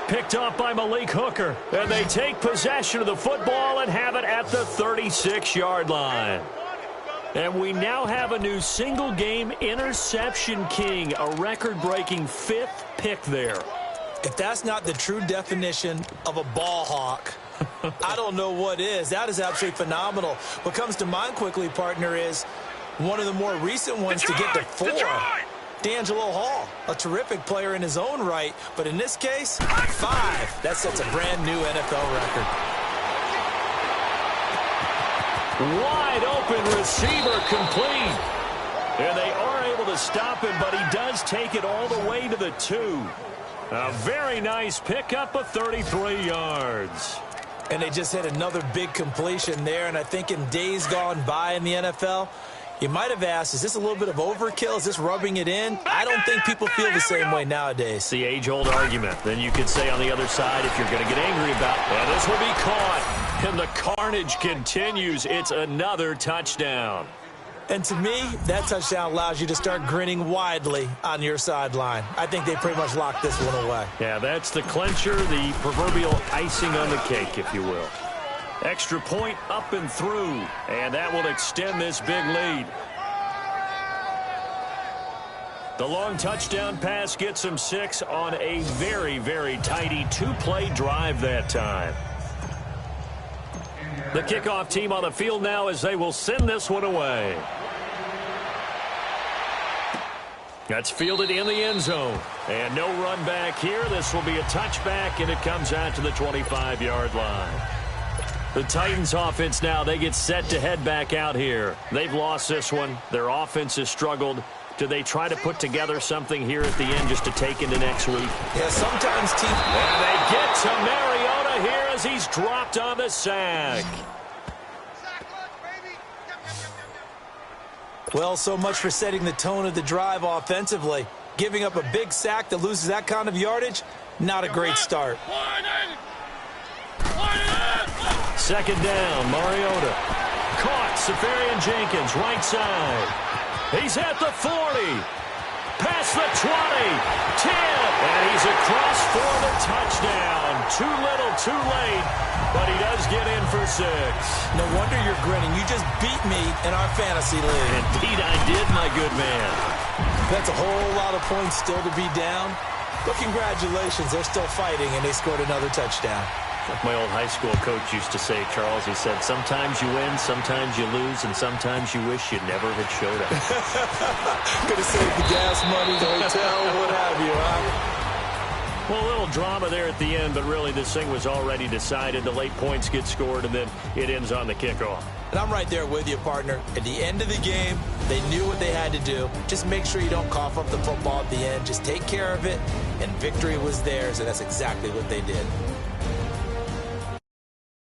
Picked off by Malik Hooker. And they take possession of the football and have it at the 36-yard line. And we now have a new single-game interception king, a record-breaking 5th pick there. If that's not the true definition of a ball hawk, I don't know what is. That is absolutely phenomenal. What comes to mind quickly, partner, is one of the more recent ones to get to 4. D'Angelo Hall, a terrific player in his own right, but in this case, 5. That sets a brand-new NFL record. Wide open receiver complete. And they are able to stop him, but he does take it all the way to the 2. A very nice pickup of 33 yards. And they just hit another big completion there, and I think in days gone by in the NFL, you might have asked, is this a little bit of overkill? Is this rubbing it in? I don't think people feel the same way nowadays. It's the age-old argument. Then you could say on the other side, if you're going to get angry about it, well, this will be caught. And the carnage continues. It's another touchdown. And to me, that touchdown allows you to start grinning widely on your sideline. I think they pretty much locked this one away. Yeah, that's the clincher, the proverbial icing on the cake, if you will. Extra point up and through, and that will extend this big lead. The long touchdown pass gets them 6 on a very, very tidy 2-play drive that time. The kickoff team on the field now as they will send this one away. That's fielded in the end zone. And no run back here. This will be a touchback, and it comes out to the 25-yard line. The Titans offense now, they get set to head back out here. They've lost this one. Their offense has struggled. Do they try to put together something here at the end just to take into next week? Yeah, sometimes teams... And they get to Mariota here as he's dropped on the sack. Well, so much for setting the tone of the drive offensively. Giving up a big sack that loses that kind of yardage, not a great start. Second down, Mariota. Caught, Safarian Jenkins, right side. He's at the 40. Past the 20. 10. And he's across for the touchdown. Too little, too late. But he does get in for 6. No wonder you're grinning. You just beat me in our fantasy league. Indeed I did, my good man. That's a whole lot of points still to be down. But congratulations, they're still fighting, and they scored another touchdown. Like my old high school coach used to say, Charles, he said, sometimes you win, sometimes you lose, and sometimes you wish you never had showed up. Could have saved the gas money, the hotel, what have you, huh? Well, a little drama there at the end, but really this thing was already decided. The late points get scored, and then it ends on the kickoff. And I'm right there with you, partner. At the end of the game, they knew what they had to do. Just make sure you don't cough up the football at the end. Just take care of it, and victory was theirs, and that's exactly what they did.